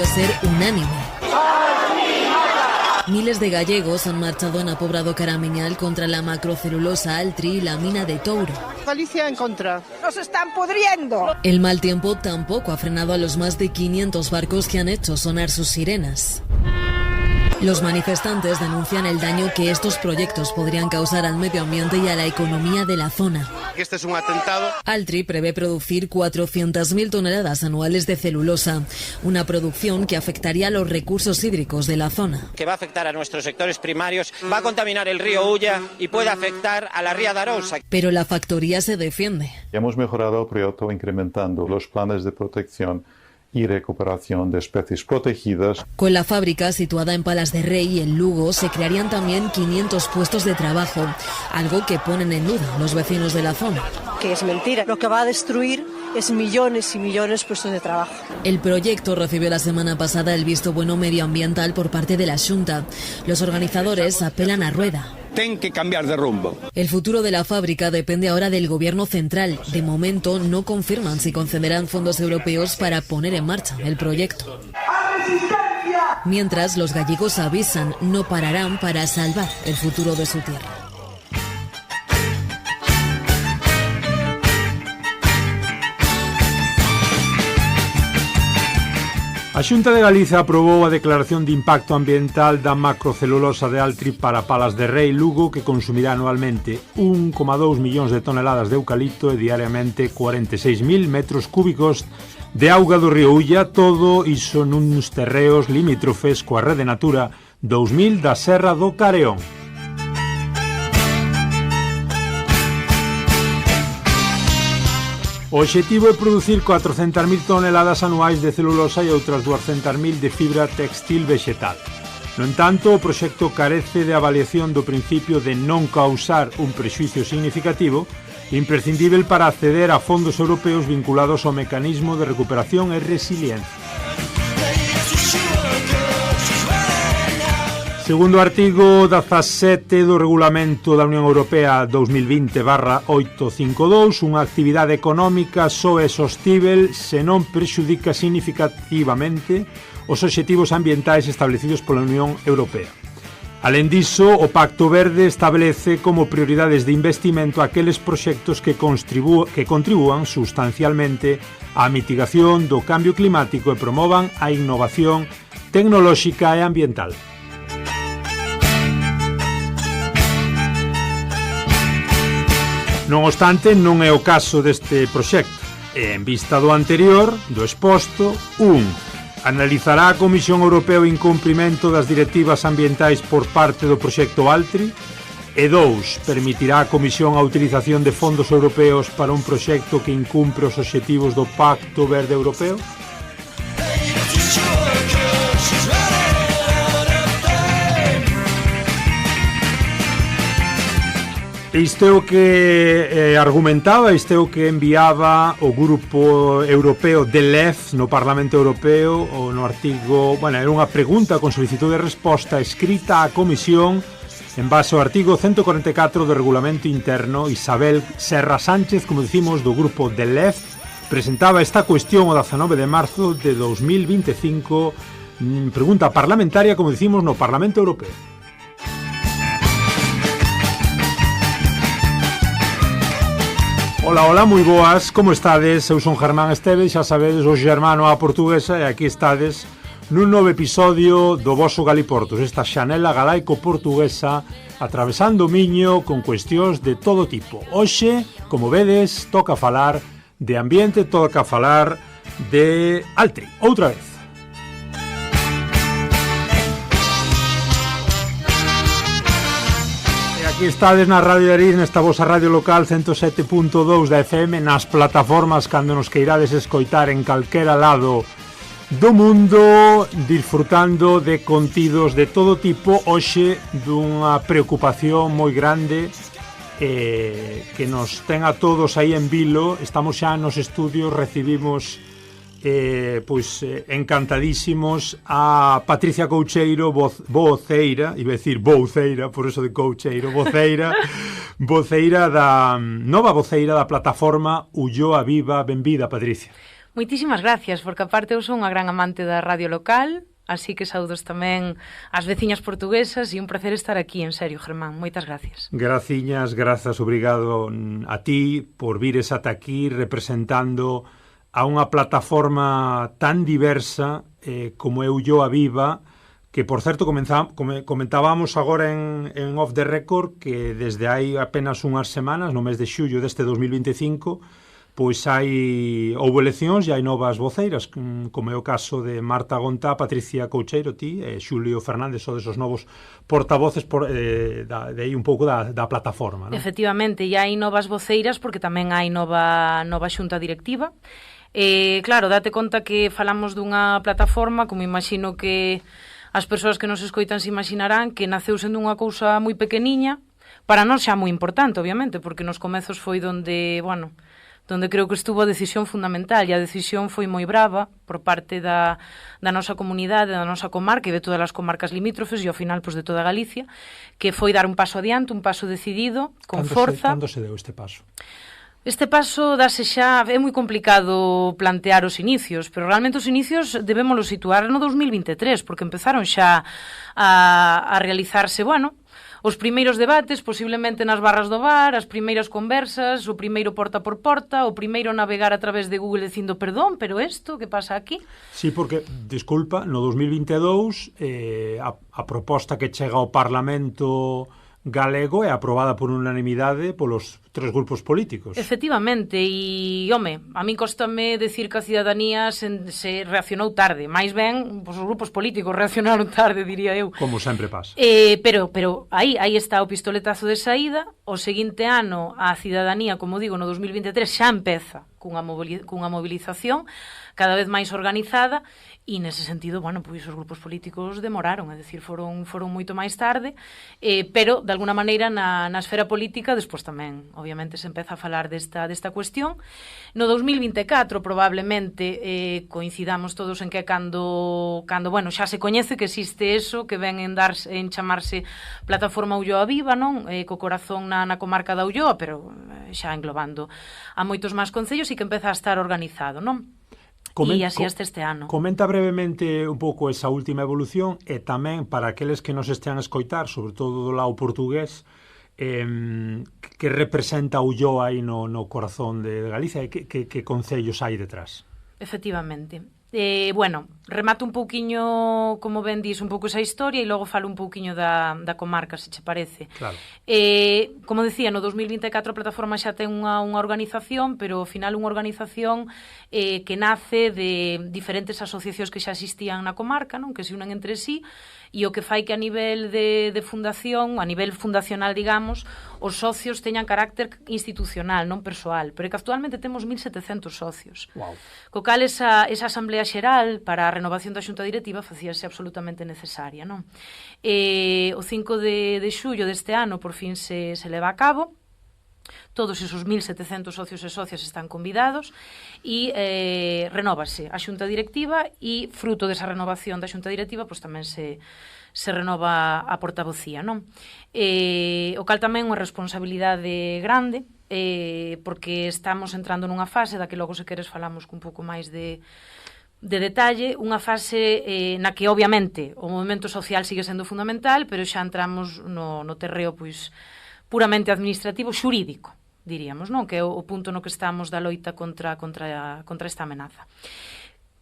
debió ser unánime. Miles de gallegos han marchado en Apobrado Caramiñal contra la macrocelulosa Altri y la mina de Touro. Galicia en contra. ¡Nos están pudriendo! El mal tiempo tampoco ha frenado a los más de 500 barcos que han hecho sonar sus sirenas. Los manifestantes denuncian el daño que estos proyectos podrían causar al medio ambiente y a la economía de la zona. Este es un atentado. Altri prevé producir 400.000 toneladas anuales de celulosa, una producción que afectaría a los recursos hídricos de la zona. Que va a afectar a nuestros sectores primarios, va a contaminar el río Ulla y puede afectar a la ría de Arousa. Pero la factoría se defiende. Hemos mejorado el proyecto incrementando los planes de protección y recuperación de especies protegidas. Con la fábrica situada en Palas de Rey y en Lugo se crearían también 500 puestos de trabajo, algo que ponen en duda los vecinos de la zona. Que es mentira. Lo que va a destruir es millones y millones de puestos de trabajo. El proyecto recibió la semana pasada el visto bueno medioambiental por parte de la Xunta. Los organizadores apelan a Rueda. Ten que cambiar de rumbo. El futuro de la fábrica depende ahora del gobierno central. De momento no confirman si concederán fondos europeos para poner en marcha el proyecto. Mientras, los gallegos avisan, no pararán para salvar el futuro de su tierra. A Xunta de Galicia aprobou a declaración de impacto ambiental da macrocelulosa de Altri para Palas de Rei Lugo, que consumirá anualmente 1,2 millóns de toneladas de eucalipto e diariamente 46.000 metros cúbicos de auga do río Ulla, todo iso nuns terreos limítrofes coa Rede Natura 2000 da Serra do Careón. O obxectivo é producir 400.000 toneladas anuais de celulosa e outras 200.000 de fibra textil vegetal. No entanto, o proxecto carece de avaliación do principio de non causar un prexuicio significativo, imprescindível para acceder a fondos europeos vinculados ao mecanismo de recuperación e resiliencia. Segundo o artigo 17 do Regulamento da Unión Europea 2020/852, unha actividade económica só é sostível se non prexudica significativamente os obxectivos ambientais establecidos pola Unión Europea. Alén diso, o Pacto Verde establece como prioridades de investimento aqueles proxectos que contribúan sustancialmente á mitigación do cambio climático e promovan a innovación tecnolóxica e ambiental. Non obstante, non é o caso deste proxecto. En vista do anterior, do exposto, 1. Analizará a Comisión Europea o incumprimento das directivas ambientais por parte do proxecto Altri? E 2. Permitirá a Comisión a utilización de fondos europeos para un proxecto que incumpre os obxectivos do Pacto Verde Europeo? Isto é o que argumentaba, isto é o que enviaba o Grupo Europeo de LEF no Parlamento Europeo, ou no artigo, era unha pregunta con solicitud de resposta escrita á Comisión en base ao artigo 144 do Regulamento Interno. Isabel Serra Sánchez, como dicimos, do Grupo de LEF, presentaba esta cuestión o 19 de marzo de 2025, pregunta parlamentaria, como dicimos, no Parlamento Europeo. Ola, moi boas, como estades? Eu son Germán Esteves, xa sabedes, o germano á portuguesa, e aquí estades nun novo episodio do voso Galiportos, esta xanela galaico-portuguesa atravesando o Miño con cuestións de todo tipo. Hoxe, como vedes, toca falar de ambiente, toca falar de Altri, outra vez. Aquí estades na Radio de Ariz, nesta vosa radio local 107.2 da FM, nas plataformas cando nos queirades escoitar en calquera lado do mundo, disfrutando de contidos de todo tipo. Hoxe dunha preocupación moi grande que nos ten a todos aí en vilo. Estamos xa nos estudios, recibimos encantadísimos a Patricia Coucheiro, voceira, iba a decir Bouceira, por eso de Coucheiro, voceira da nova voceira da plataforma Ulloa Viva. Benvida, Patricia. Moitísimas gracias, porque aparte eu son unha gran amante da radio local, así que saudos tamén as veciñas portuguesas e un placer estar aquí, en serio, Germán. Moitas gracias. Graciñas, grazas, obrigado a ti por vires ata aquí representando a unha plataforma tan diversa como é Ulloa Viva, que, por certo, comentábamos agora en Off the Record que desde hai apenas unhas semanas, no mes de xullo deste 2025, pois houve eleccións e hai novas voceiras, como é o caso de Marta Gontá, Patricia Coucheiro, ti, e Xulio Fernández, son desos novos portavoces de aí un pouco da plataforma, non? Efectivamente, e hai novas voceiras porque tamén hai nova xunta directiva. Claro, date conta que falamos dunha plataforma, como imagino que as persoas que nos escoitan se imaginarán, que naceu sendo unha cousa moi pequeniña, para nós xa moi importante, obviamente, porque nos comezos foi donde creo que estuvo a decisión fundamental, e a decisión foi moi brava por parte da nosa comunidade, da nosa comarca e de todas as comarcas limítrofes e ao final de toda Galicia, que foi dar un paso adiante, un paso decidido, con forza. Cando se deu este paso? Este paso dase xa, é moi complicado plantear os inicios, pero realmente os inicios debémoslos situar no 2023, porque empezaron xa a realizarse, os primeiros debates, posiblemente nas barras do bar, as primeiras conversas, o primeiro porta por porta, o primeiro navegar a través de Google dicindo perdón, pero isto, que pasa aquí? Sí, porque, disculpa, no 2022 a proposta que chega ao Parlamento galego é aprobada por unanimidade polos 3 grupos políticos. Efectivamente, e, a min cóstame decir que a cidadanía se reaccionou tarde, máis ben, os grupos políticos reaccionaron tarde, diría eu. Como sempre pasa. Pero aí está o pistoletazo de saída, o seguinte ano a cidadanía, como digo, no 2023 xa empeza cunha movilización cada vez máis organizada, e nese sentido, pois os grupos políticos demoraron, é dicir, foron moito máis tarde, pero de alguna maneira na esfera política despois tamén, obviamente, se empeza a falar desta cuestión. No 2024 probablemente coincidamos todos en que cando xa se coñece que existe eso, que ven en chamarse Plataforma Ulloa Viva, non? Co corazón na comarca da Ulloa, pero xa englobando a moitos máis concellos e que empeza a estar organizado, non? E así este ano. Comenta brevemente un pouco esa última evolución e tamén para aqueles que nos estean a escoitar, sobre todo do lado portugués, que representa Ulloa aí no corazón de Galicia e que concellos hai detrás. Efectivamente. Remato un pouquiño, como ben dis, un pouco esa historia e logo falo un pouquiño da comarca, se che parece. Claro. Como decía, no 2024 a plataforma xa ten unha organización, pero ao final unha organización que nace de diferentes asociacións que xa existían na comarca, non? Que se unen entre sí, e o que fai que a nivel de fundación, a nivel fundacional, digamos, os socios teñan carácter institucional, non persoal, pero que actualmente temos 1.700 socios. Wow. Co cal esa asamblea xeral para a renovación da xunta directiva facíase absolutamente necesaria, non? O 5 de xullo deste ano por fin se leva a cabo. Todos esos 1.700 socios e socias están convidados e renóvase a xunta directiva e fruto desa renovación da xunta directiva pois tamén se renova a portavocía, non? O cal tamén unha responsabilidade grande porque estamos entrando nunha fase da que logo se queres falamos cun pouco máis de detalle, unha fase na que obviamente o movimento social sigue sendo fundamental, pero xa entramos no terreo pois puramente administrativo, xurídico, diríamos, non? Que é o punto no que estamos da loita contra esta amenaza.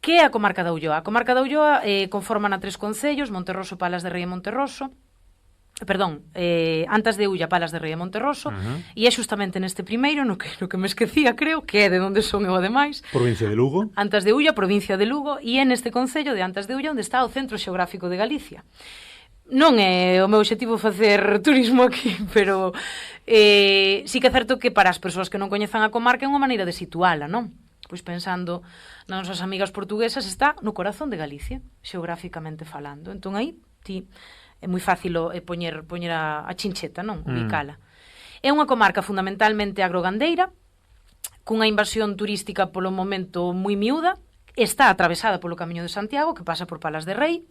Que é a comarca da Ulloa? A comarca da Ulloa conforman a 3 concellos, Monterroso, Palas de Rei e Monterroso, Antas de Ulla, Palas de Rei e Monterroso, e é justamente neste primeiro, no que me esquecía, creo, que é de onde son eu ademais. Provincia de Lugo. Antas de Ulla, provincia de Lugo, e é neste concello de Antas de Ulla onde está o Centro Xeográfico de Galicia. Non é o meu obxectivo facer turismo aquí, pero sí que é certo que para as persoas que non coñezan a comarca é unha maneira de situala, non? Pois pensando nas nosas amigas portuguesas, está no corazón de Galicia, xeográficamente falando. Entón aí, é moi fácil poñer a chincheta, non? Ubicala. É unha comarca fundamentalmente agrogandeira, cunha invasión turística polo momento moi miúda, está atravesada polo Camiño de Santiago, que pasa por Palas de Rei,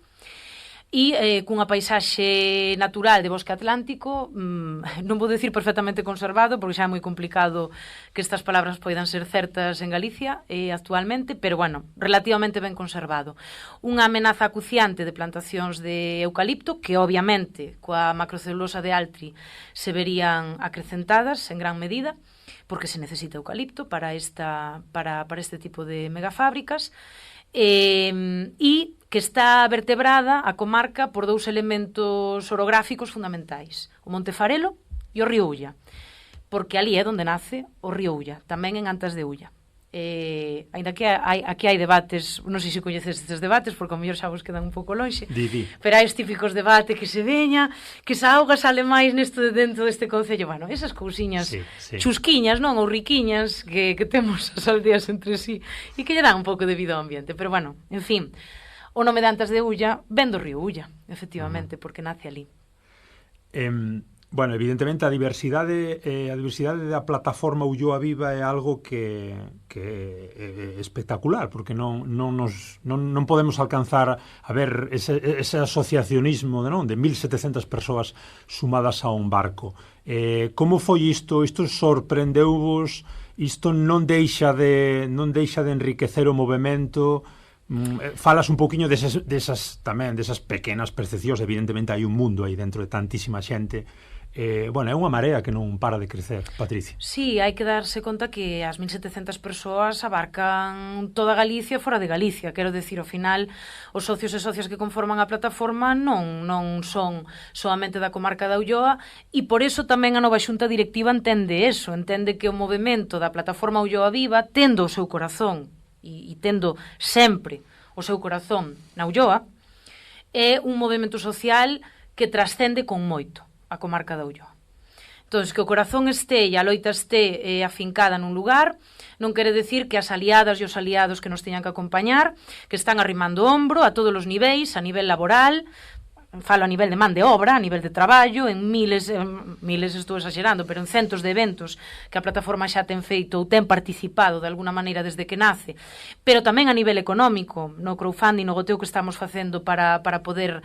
e cunha paisaxe natural de bosque atlántico, non vou dicir perfectamente conservado, porque xa é moi complicado que estas palabras poidan ser certas en Galicia actualmente, pero bueno, relativamente ben conservado. Unha amenaza acuciante de plantacións de eucalipto, que obviamente coa macrocelulosa de Altri se verían acrecentadas en gran medida, porque se necesita eucalipto para este tipo de megafábricas, e que está vertebrada a comarca por dous elementos orográficos fundamentais, o Monte Farelo e o río Ulla, porque ali é onde nace o río Ulla, tamén en Antas de Ulla. Ainda que aquí hai debates, non sei se coñeces estes debates, porque ao mellor xa vos quedan un pouco lonxe, pero hai os típicos debates que se veña, que esa auga sale máis nesto de dentro deste concello, bueno, esas cousiñas chusquiñas, non, ou riquiñas que temos as aldeas entre sí e que lle dan un pouco de vida ao ambiente, pero bueno, en fin, o nome de Antas de Ulla ven do río Ulla, efectivamente, porque nace ali. Bueno, evidentemente a diversidade da plataforma Ulloa Viva é algo que é espectacular, porque non podemos alcanzar a ver ese asociacionismo de 1.700 persoas sumadas a un barco. Como foi isto? Isto sorprendeuvos? Isto non deixa de enriquecer o movemento? Falas un poquinho desas pequenas percepcións. Evidentemente hai un mundo aí dentro de tantísima xente. Bueno, é unha marea que non para de crecer, Patricia. Sí, hai que darse conta que as 1.700 persoas abarcan toda Galicia e fora de Galicia. Quero decir, ao final, os socios e socias que conforman a plataforma non son solamente da comarca da Ulloa, e por eso tamén a nova xunta directiva entende eso, entende que o movemento da plataforma Ulloa Viva, tendo o seu corazón e tendo sempre o seu corazón na Ulloa, é un movemento social que trascende con moito a comarca da Ulloa. Entón, que o corazón este e a loita este afincada nun lugar, non quere decir que as aliadas e os aliados que nos teñan que acompañar, que están arrimando o ombro a todos os niveis, a nivel laboral, falo a nivel de man de obra, a nivel de traballo, en miles estou exagerando, pero en centos de eventos que a plataforma xa ten feito ou ten participado de alguna maneira desde que nace, pero tamén a nivel económico, no crowdfunding, no goteo que estamos facendo para poder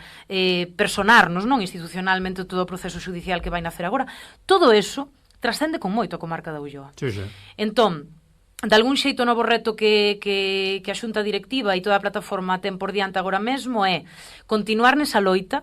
personarnos, non, institucionalmente todo o proceso judicial que vai nacer agora, todo eso trascende con moito a comarca da Ulloa. Sí. Entón, de algún xeito o novo reto que a xunta directiva e toda a plataforma ten por diante agora mesmo é continuar nesa loita,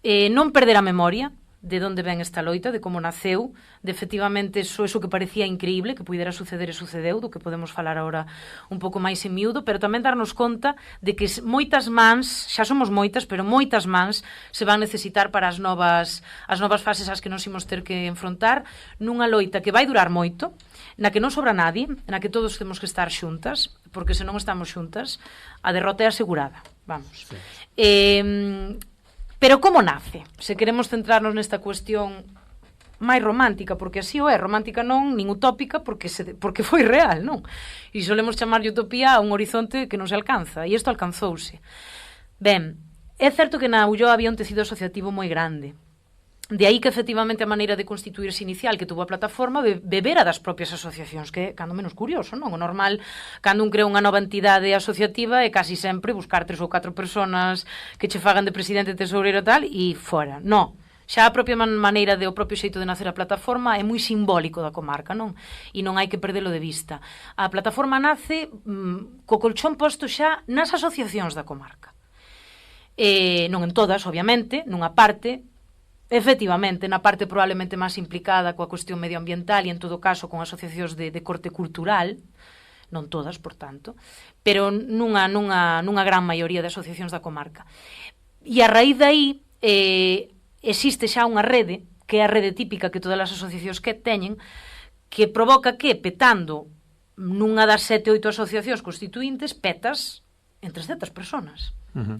non perder a memoria de onde ven esta loita, de como naceu, de efectivamente eso que parecía increíble que puidera suceder e sucedeu, do que podemos falar agora un pouco máis en miúdo, pero tamén darnos conta de que moitas mans, xa somos moitas, pero moitas mans se van necesitar para as novas fases ás que nos imos ter que enfrontar nunha loita que vai durar moito, na que non sobra nadie, na que todos temos que estar xuntas, porque se non estamos xuntas, a derrota é asegurada. Vamos. Sí. Pero como nace? Se queremos centrarnos nesta cuestión máis romántica, porque así o é, romántica non, nin utópica, porque foi real, non? E solemos chamarlle utopía a un horizonte que non se alcanza, e isto alcanzouse. Ben, é certo que na Ulloa había un tecido asociativo moi grande. De aí que, efectivamente, a maneira de constituirse inicial que tuvo a plataforma bebera das propias asociacións, que é cando menos curioso, non? O normal, cando un crea unha nova entidade asociativa, é casi sempre buscar 3 ou 4 personas que che fagan de presidente, tesoureiro e tal, e fora. Non. Xa a propia maneira o propio xeito de nacer a plataforma é moi simbólico da comarca, non? E non hai que perdelo de vista. A plataforma nace co colchón posto xa nas asociacións da comarca. Non en todas, obviamente, nunha parte. Efectivamente, na parte probablemente máis implicada coa cuestión medioambiental e, en todo caso, con asociacións de corte cultural, non todas, por tanto, pero nunha gran maioría de asociacións da comarca. E a raíz daí existe xa unha rede, que é a rede típica que todas as asociacións que teñen, que provoca que, petando nunha das 7 ou 8 asociacións constituintes, petas en 300 personas.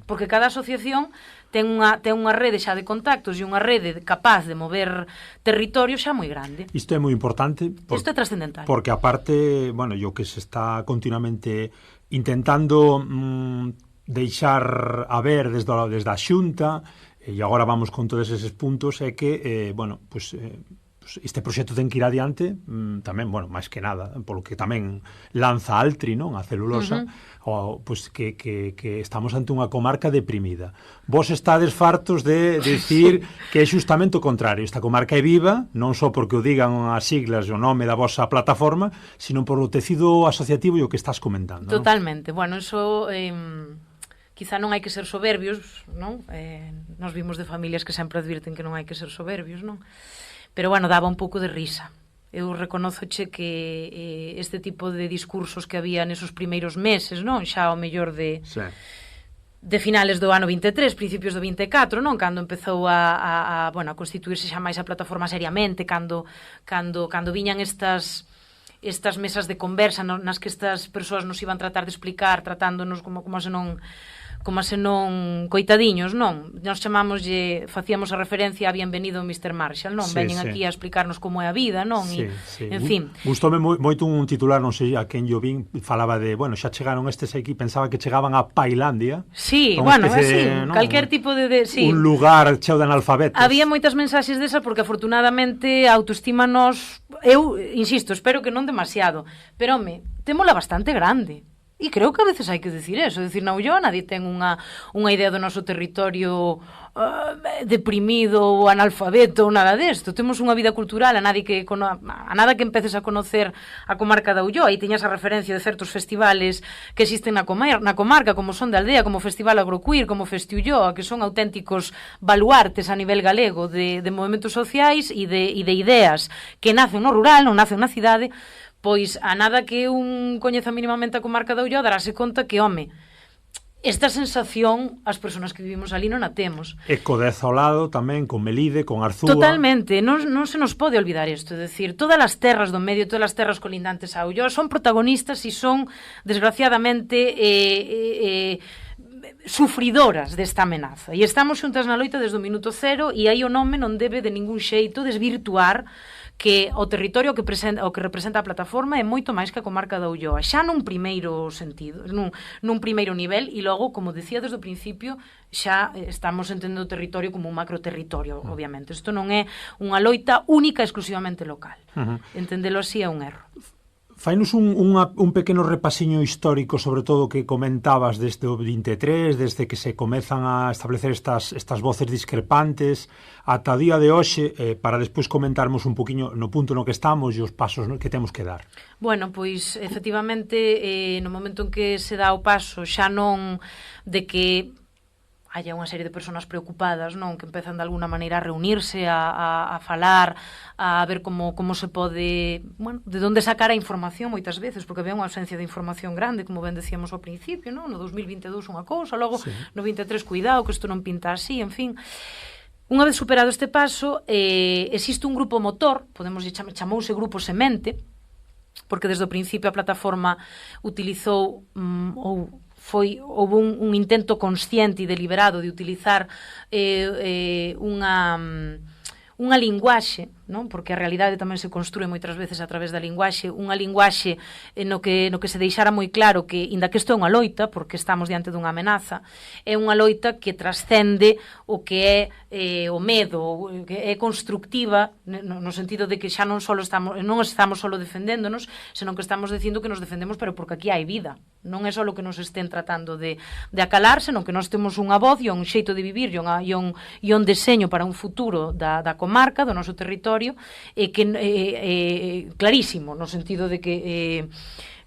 Porque cada asociación ten unha rede xa de contactos e unha rede capaz de mover territorio xa moi grande. Isto é moi importante. Isto é trascendental. Porque aparte, bueno, yo que se está continuamente intentando deixar a ver desde a xunta, e agora vamos con todos eses puntos, é que, bueno, pues pues, este proxecto ten que ir adiante tamén, bueno, máis que nada, polo que tamén lanza Altri, non? A celulosa, pues que estamos ante unha comarca deprimida. Vos estades fartos de decir que é xustamente o contrario. Esta comarca é viva, non só porque o digan as siglas e o nome da vosa plataforma, sino por o tecido asociativo e o que estás comentando. Totalmente. Non? Bueno, eso... quizá non hai que ser soberbios, non? Nos vimos de familias que sempre advirten que non hai que ser soberbios, non? Pero, bueno, daba un pouco de risa. Eu reconozoche que este tipo de discursos que había nesos primeiros meses, non? Xa ao mellor de finales do ano 23, principios do 24, non? Cando empezou a constituirse xa máis a plataforma seriamente, cando viñan estas mesas de conversa nas que estas persoas nos iban tratar de explicar, tratándonos como se non coitadiños, non? Nos facíamos a referencia a Bienvenido Mr. Marshall, non? Veñen aquí a explicarnos como é a vida, non? En fin. Gustoume moito un titular, non sei a quen yo vin, falaba de, bueno, xa chegaron estes aquí, pensaba que chegaban a Pailandia. Sí, bueno, así, calquer tipo de sí. Un lugar cheo de analfabetos. Había moitas mensaxes desa porque afortunadamente a autoestima nos... Eu, insisto, espero que non demasiado, pero, home, témola bastante grande. E creo que a veces hai que decir eso, decir, na Ulloa nadie ten unha idea do noso territorio deprimido ou analfabeto ou nada desto. Temos unha vida cultural, a nada que empeces a conocer a comarca da Ulloa e teñas a referencia de certos festivales que existen na comarca, como son de Aldea, como Festival Agroqueer, como Festi Ulloa, que son auténticos baluartes a nivel galego de movementos sociais e de ideas que nacen no rural, non nacen na cidade. Pois a nada que un coñeza mínimamente a comarca da Ulloa darase conta que, home, esta sensación as persoas que vivimos ali non a temos. E co Dez ao lado tamén, con Melide, con Arzúa. Totalmente, non se nos pode olvidar isto, é dicir, todas as terras do medio, todas as terras colindantes a Ulloa son protagonistas e son, desgraciadamente, sufridoras desta amenaza. E estamos xuntas na loita desde o minuto cero e aí o nome non debe de ningún xeito desvirtuar que o territorio que representa a plataforma é moito máis que a comarca da Ulloa, xa nun primeiro sentido, nun primeiro nivel, e logo, como decía desde o principio, xa estamos entendendo o territorio como un macroterritorio, obviamente. Isto non é unha loita única exclusivamente local. Entendelo así é un erro. Fainos un pequeno repasiño histórico sobre todo que comentabas desde o 23, desde que se comezan a establecer estas voces discrepantes ata o día de hoxe, para despois comentarmos un poquinho no punto no que estamos e os pasos que temos que dar. Bueno, pois, efectivamente, no momento en que se dá o paso xa non de que haya unha serie de persoas preocupadas, non, que empezan de alguna maneira a reunirse, a falar, a ver como se pode, bueno, de onde sacar a información moitas veces, porque había unha ausencia de información grande, como ben decíamos ao principio, non? No 2022 unha cousa, logo no 23 cuidado, que isto non pinta así, en fin. Unha vez superado este paso, existe un grupo motor, chamouse Grupo Semente, porque desde o principio a plataforma utilizou houve un intento consciente e deliberado de utilizar unha linguaxe, non? Porque a realidade tamén se construe moitas veces a través da linguaxe, unha linguaxe no que se deixara moi claro que, inda que isto é unha loita, porque estamos diante dunha amenaza, é unha loita que trascende o que é o medo, que é constructiva, no sentido de que xa non estamos solo defendéndonos, senón que estamos dicindo que nos defendemos, pero porque aquí hai vida. Non é só que nos estén tratando de acalar, senón que nós temos unha voz e un xeito de vivir e un deseño para un futuro da comarca, do noso territorio, clarísimo, no sentido de que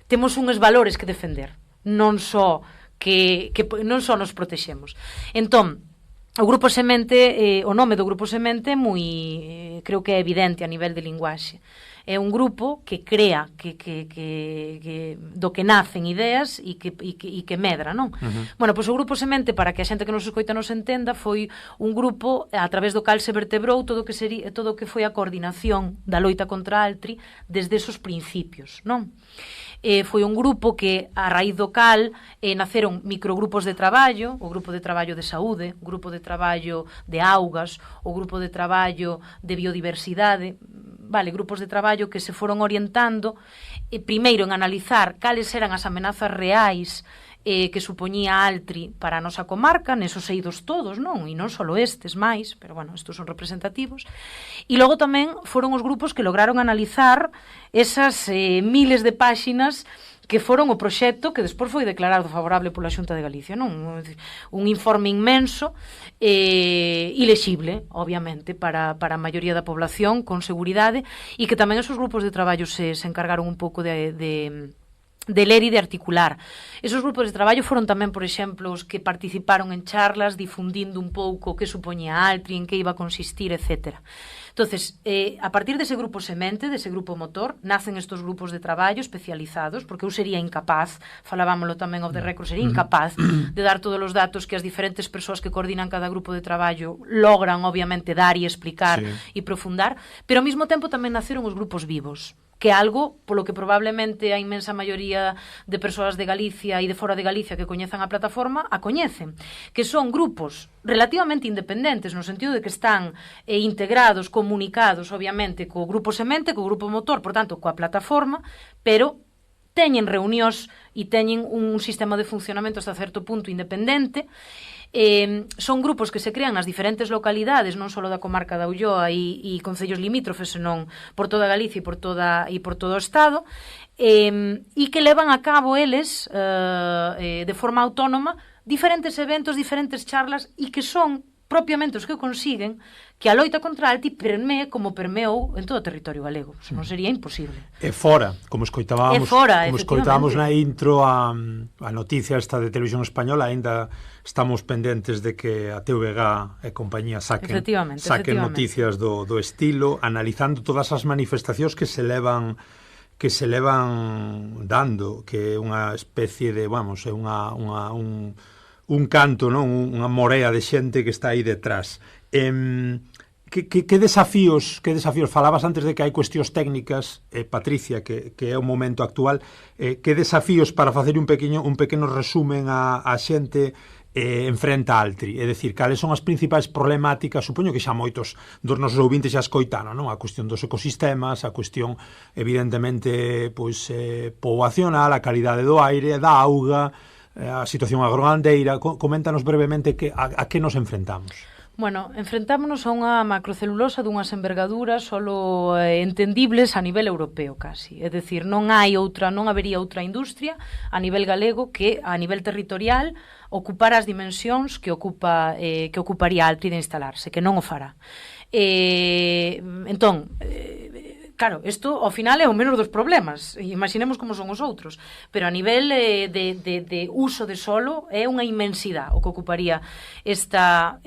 temos uns valores que defender, non só nos protexemos. Entón, o Grupo Semente, o nome do Grupo Semente creo que é evidente a nivel de linguaxe. É un grupo que crea do que nacen ideas e que medra, non? Bueno, pois o Grupo Semente, para que a xente que nos escoita nos entenda, foi un grupo a través do cal se vertebrou todo o que foi a coordinación da loita contra Altri desde esos principios, non? Foi un grupo que, a raíz do cal, naceron microgrupos de traballo, o grupo de traballo de saúde, o grupo de traballo de augas, o grupo de traballo de biodiversidade, grupos de traballo que se foron orientando primeiro en analizar cales eran as amenazas reais que supoñía Altri para a nosa comarca, nesos eidos todos, non? E non só estes máis, pero bueno, estes son representativos. E logo tamén foron os grupos que lograron analizar esas miles de páxinas que foron o proxecto que despois foi declarado favorable pola Xunta de Galicia, non? Un informe inmenso ilexible, obviamente, para a maioría da población, con seguridade, e que tamén esos grupos de traballo se encargaron un pouco de ler e de articular. Esos grupos de traballo foron tamén, por exemplo, os que participaron en charlas difundindo un pouco que supoñía Altri, en que iba a consistir, etc. Entonces, a partir dese grupo semente, dese grupo motor, nacen estos grupos de traballo especializados, porque eu sería incapaz, falábamoslo tamén off the record, sería incapaz de dar todos os datos que as diferentes persoas que coordinan cada grupo de traballo logran, obviamente, dar e explicar e profundar, pero ao mesmo tempo tamén naceron os grupos vivos, que é algo polo que probablemente a inmensa maioría de persoas de Galicia e de fora de Galicia que coñezan a plataforma a coñecen, que son grupos relativamente independentes, no sentido de que están integrados, comunicados, obviamente, co grupo semente, co grupo motor, por tanto, coa plataforma, pero teñen reunións e teñen un sistema de funcionamento hasta certo punto independente. Son grupos que se crean nas diferentes localidades, non só da comarca da Ulloa e concellos limítrofes, senón por toda Galicia e por todo o Estado, e que levan a cabo eles de forma autónoma diferentes eventos, diferentes charlas, e que son propiamente os que consiguen que a loita contra Altri permee como permeou en todo o territorio galego. Non sería imposible. E fora, como escoitábamos na intro a noticia esta de Televisión Española, aínda estamos pendentes de que a TVG e compañía saquen noticias do estilo, analizando todas as manifestacións que se levan dando, que é unha especie de, é un canto, non? Unha morea de xente que está aí detrás. Que desafíos falabas antes de que hai cuestións técnicas, Patricia, que é o momento actual, que desafíos para facer un pequeno resumen a xente enfrenta a Altri, é dicir, cales son as principais problemáticas, supoño que xa moitos dos nosos ouvintes xa escoitaron, non? A cuestión dos ecosistemas, a cuestión evidentemente poboacional, a calidade do aire, da auga, a situación agrogandeira. Coméntanos brevemente a que nos enfrentamos. Bueno, enfrentámonos a unha macrocelulosa dunhas envergaduras solo entendibles a nivel europeo casi. É dicir, non habería outra industria a nivel galego que a nivel territorial ocupara as dimensións que ocuparía Altri de instalarse, que non o fará. Entón, claro, isto ao final é o menos dos problemas. Imaginemos como son os outros. Pero a nivel de uso de solo é unha inmensidade o que ocuparía esta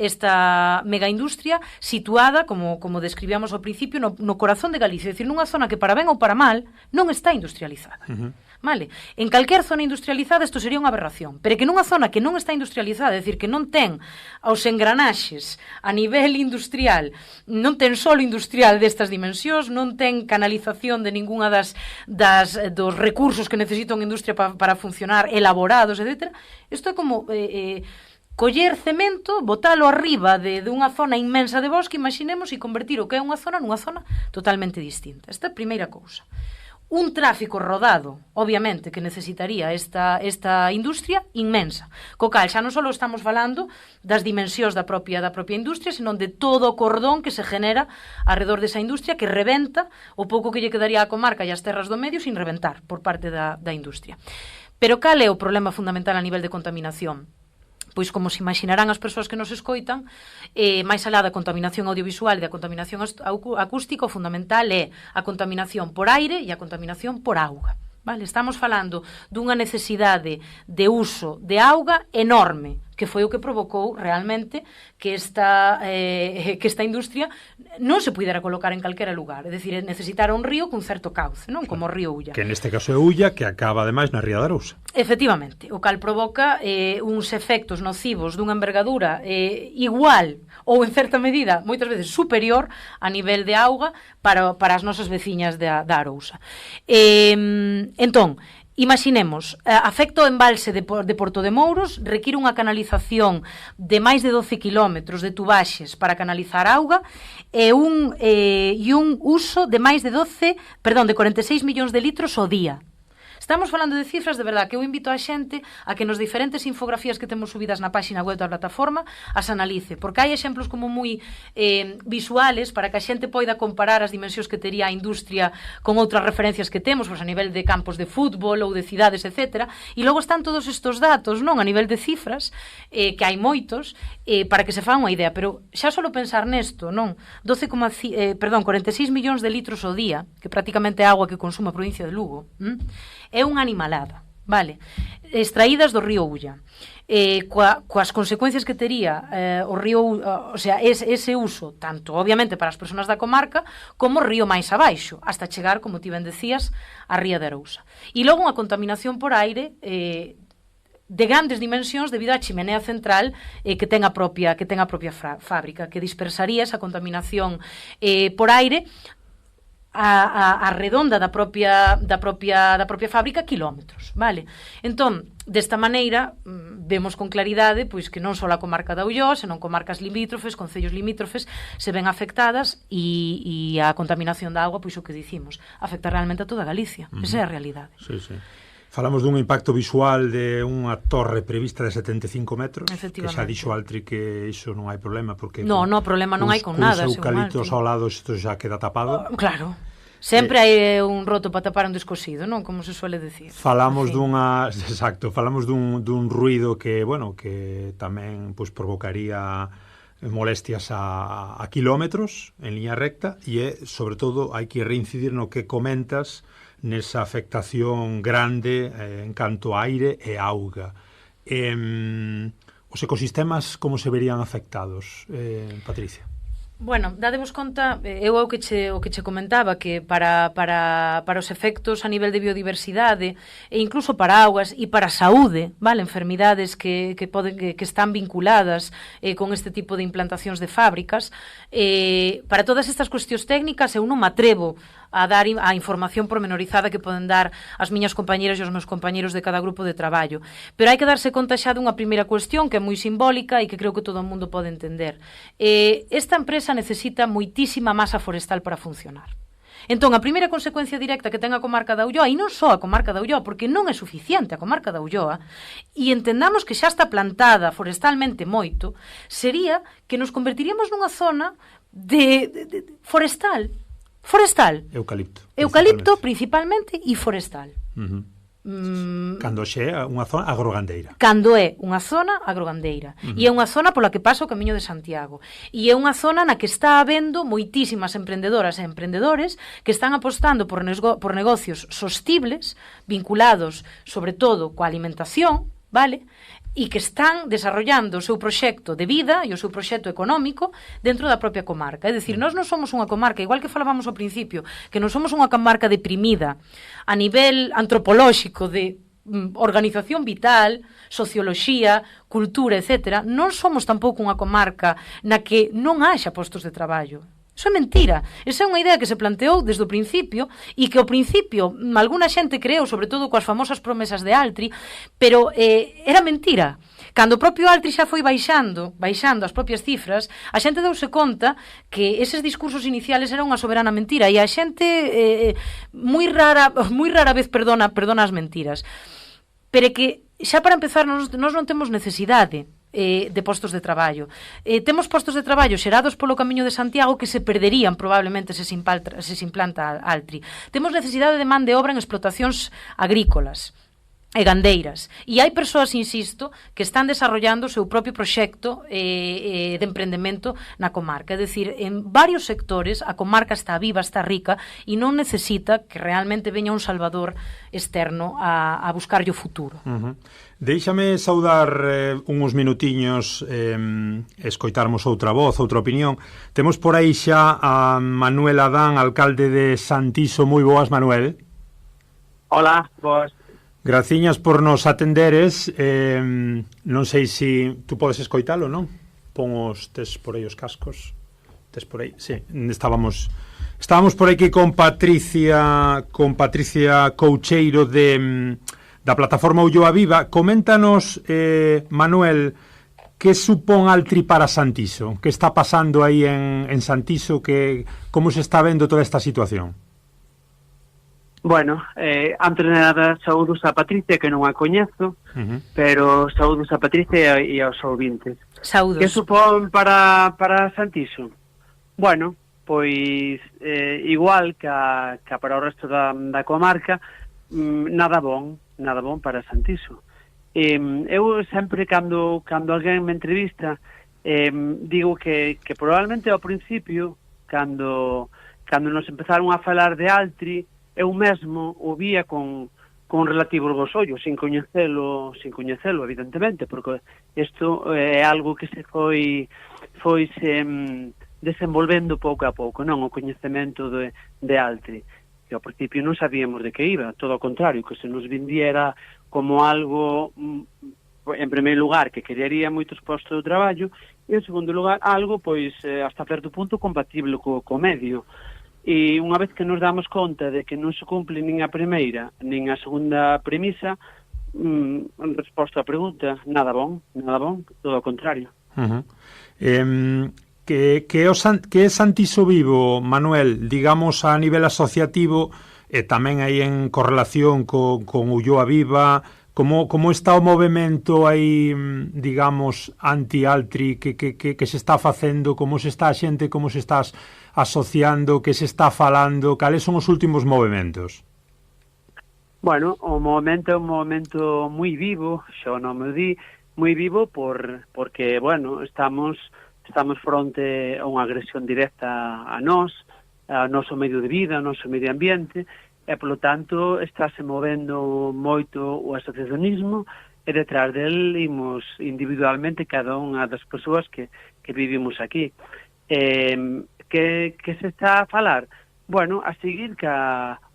megaindustria situada, como describíamos ao principio, no corazón de Galicia. É dicir, nunha zona que para ben ou para mal non está industrializada. Vale? En calquer zona industrializada isto sería unha aberración, pero que nunha zona que non está industrializada, é dicir, que non ten aos engranaxes a nivel industrial, non ten solo industrial destas dimensións, non ten canalización de ninguna dos recursos que necesita unha industria para funcionar, elaborados, etc. Isto é como coller cemento, botalo arriba dunha zona inmensa de bosque, imaginemos, e convertir o que é unha zona nunha zona totalmente distinta. Esta é a primeira cousa. Un tráfico rodado, obviamente, que necesitaría esta industria inmensa. Co cal, xa non só estamos falando das dimensións da propia industria, senón de todo o cordón que se genera alrededor desa industria que rebenta o pouco que lle quedaría á comarca e ás terras do medio sin reventar por parte da industria. Pero cal é o problema fundamental a nivel de contaminación? Pois como se imaginarán as persoas que nos escoitan, máis alá da contaminación audiovisual e da contaminación acústica, o fundamental é a contaminación por aire e a contaminación por auga. Vale? Estamos falando dunha necesidade de uso de auga enorme, que foi o que provocou realmente que esta industria non se pudera colocar en calquera lugar. É dicir, necesitara un río cun certo cauce, non? Como o río Ulla. Que neste caso é Ulla, que acaba ademais na Ría da Arousa. Efectivamente, o cal provoca uns efectos nocivos dunha envergadura igual ou en certa medida, moitas veces superior a nivel de auga para as nosas veciñas da Arousa. Entón, Imaginemos, afecta o embalse de Porto de Mouros, require unha canalización de máis de 12 km de tubaxes para canalizar auga e un uso de máis de 46 millóns de litros ao día. Estamos falando de cifras, de verdad, que eu invito a xente a que nos diferentes infografías que temos subidas na páxina web da plataforma as analice, porque hai exemplos como moi visuales para que a xente poida comparar as dimensións que tería a industria con outras referencias que temos, pois a nivel de campos de fútbol ou de cidades, etc. E logo están todos estes datos, non, a nivel de cifras, que hai moitos, para que se fan unha idea, pero xa só pensar nesto, non, 46 millóns de litros ao día, que prácticamente é a agua que consume a provincia de Lugo, é unha animalada, vale? Extraídas do río Ulla. Coas consecuencias que tería o río, o sea, ese uso, tanto obviamente para as persoas da comarca, como o río máis abaixo, hasta chegar, como ti ben decías, a Ría de Arousa. E logo unha contaminación por aire de grandes dimensións debido á chimenea central que ten a propia fábrica, que dispersaría esa contaminación por aire a redonda da propia fábrica kilómetros, vale? Entón, desta maneira, vemos con claridade pois que non só a comarca da Ulloa, senón comarcas limítrofes, concellos limítrofes, se ven afectadas e a contaminación da agua, pois o que dicimos, afecta realmente a toda Galicia. Esa é a realidade. Sí, sí. Falamos dun impacto visual de unha torre prevista de 75 metros, que xa dixo Altri que iso non hai problema, porque... No, problema non hai con nada. Os eucaliptos ao lado, isto xa queda tapado. Claro. Sempre hai un roto para tapar un descosido, non? Como se suele decir. Falamos falamos dun ruido que, bueno, que tamén pois provocaría molestias a kilómetros en liña recta e, sobre todo, hai que reincidir no que comentas nesa afectación grande en canto a aire e auga. Os ecosistemas como se verían afectados, Patricia? Bueno, dadevos conta, eu o que che comentaba, que para os efectos a nivel de biodiversidade e incluso para augas e para a saúde, vale, enfermidades que están vinculadas con este tipo de implantacións de fábricas, para todas estas cuestións técnicas eu non me atrevo a dar a información pormenorizada que poden dar as miñas compañeras e os meus compañeros de cada grupo de traballo. Pero hai que darse conta xa dunha primeira cuestión que é moi simbólica e que creo que todo o mundo pode entender. Esta empresa necesita moitísima masa forestal para funcionar. Entón, a primeira consecuencia directa que ten a comarca da Ulloa, e non só a comarca da Ulloa, porque non é suficiente a comarca da Ulloa, e entendamos que xa está plantada forestalmente moito, sería que nos convertiríamos nunha zona de forestal. Eucalipto principalmente e forestal. Cando é unha zona agrogandeira. Cando é unha zona agrogandeira. E é unha zona pola que pasa o Camiño de Santiago. E é unha zona na que está habendo moitísimas emprendedoras e emprendedores que están apostando por negocios sostibles, vinculados sobre todo coa alimentación, vale? E que están desarrollando o seu proxecto de vida e o seu proxecto económico dentro da propia comarca. É dicir, nós non somos unha comarca, igual que falábamos ao principio, que non somos unha comarca deprimida a nivel antropolóxico de organización vital, socioloxía, cultura, etc. Non somos tampouco unha comarca na que non haxa postos de traballo. Iso é mentira. Esa é unha idea que se planteou desde o principio e que ao principio alguna xente creou, sobre todo coas famosas promesas de Altri, pero era mentira. Cando o propio Altri xa foi baixando as propias cifras, a xente deuse conta que eses discursos iniciales eran unha soberana mentira e a xente moi rara vez perdona as mentiras. Pero que xa para empezar nós non temos necesidade de postos de traballo. Temos postos de traballo xerados polo Camiño de Santiago que se perderían probablemente se implanta Altri. Temos necesidade de man de obra en explotacións agrícolas e gandeiras. E hai persoas, insisto, que están desarrollando o seu propio proxecto de emprendemento na comarca. É dicir, en varios sectores a comarca está viva, está rica e non necesita que realmente veña un salvador externo a buscarlle o futuro. Déixame saudar uns minutiños escoitarmos outra voz, outra opinión. Temos por aí xa a Manuel Adán, alcalde de Santiso. Moi boas, Manuel. Hola, boas. Graciñas por nos atenderes. Non sei se tú podes escoitalo, non? Pon os tes por aí os cascos. tes por aí, sí, estábamos por aquí con Patricia Coucheiro da plataforma Ulloa Viva. Coméntanos, Manuel, que supón Altri para Santiso? Que está pasando aí en Santiso? Como se está vendo toda esta situación? Bueno, antes de nada, saúdos a Patricia, que non a coñezo, pero saúdos a Patricia e aos ouvintes. Saúdos. Que supón para Santiso? Bueno, pois igual que para o resto da comarca, nada bon para Santiso. Eu sempre, cando alguén me entrevista, digo que probablemente ao principio, cando nos empezaron a falar de Altri, eu mesmo o vía con relativos bons ollos, sin coñecelo, evidentemente, porque isto é algo que se foi desenvolvendo pouco a pouco, non? O coñecemento de Altri, que ao principio non sabíamos de que iba, todo o contrario, que se nos vendiera como algo, en primeiro lugar, que crearía moitos postos de traballo, e en segundo lugar, algo, pois, hasta certo punto compatible co medio. E unha vez que nos damos conta de que non se cumple nin a primeira nin a segunda premisa, en resposta á pregunta, nada bon, todo o contrario. Que é Santiso Vivo, Manuel, digamos a nivel asociativo e tamén aí en correlación con Ulloa Viva, como está o movemento aí, digamos, anti-Altri que se está facendo, como se está a xente, como se está asociando, que se está falando, cales son os últimos movementos? Bueno, o movemento é un movemento moi vivo, xa non me di, moi vivo porque, bueno, estamos fronte a unha agresión directa a nós, ao noso medio de vida, ao noso medio ambiente, e, polo tanto, estáse movendo moito o asociacionismo, e detrás del imos individualmente cada unha das persoas que vivimos aquí. Que se está a falar? Bueno, a seguir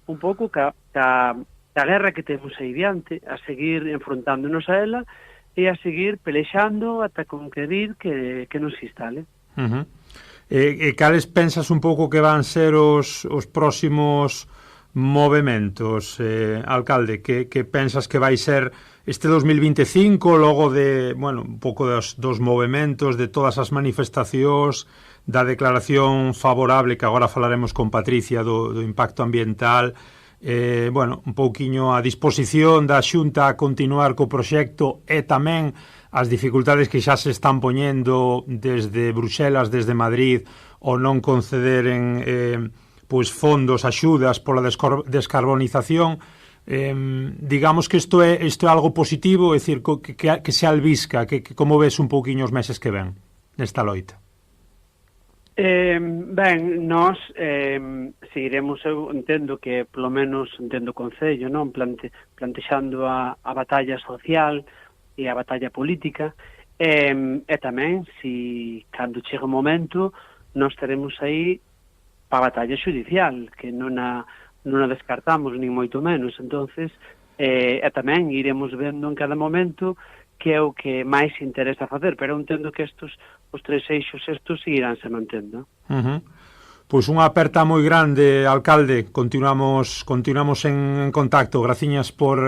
un pouco ca guerra que temos aí diante, a seguir enfrontándonos a ela e a seguir pelexando ata conquerir que nos instale. E cales pensas un pouco que van ser os próximos movementos, alcalde? Que pensas que vai ser este 2025, logo de, bueno, un pouco dos movementos, de todas as manifestacións, da declaración favorable, que agora falaremos con Patricia, do impacto ambiental, bueno, un pouquiño a disposición da Xunta a continuar co proxecto e tamén as dificultades que xa se están poñendo desde Bruxelas, desde Madrid, o non concederen pois fondos, axudas pola descarbonización. Digamos que isto é algo positivo, é dicir, que se albisca, que como ves un pouquiño os meses que ven nesta loita? Ben, nós seguiremos, eu entendo que, polo menos, entendo o Concello, non, plantexando a batalla social e a batalla política, e tamén, cando chega o momento, nós teremos aí a batalla judicial, que non a descartamos, nin moito menos. Entonces, e tamén iremos vendo en cada momento que é o que máis interesa facer, pero eu entendo que os tres eixos estos seguiránse mantendo. Pois unha aperta moi grande, alcalde. Continuamos en contacto. Graciñas por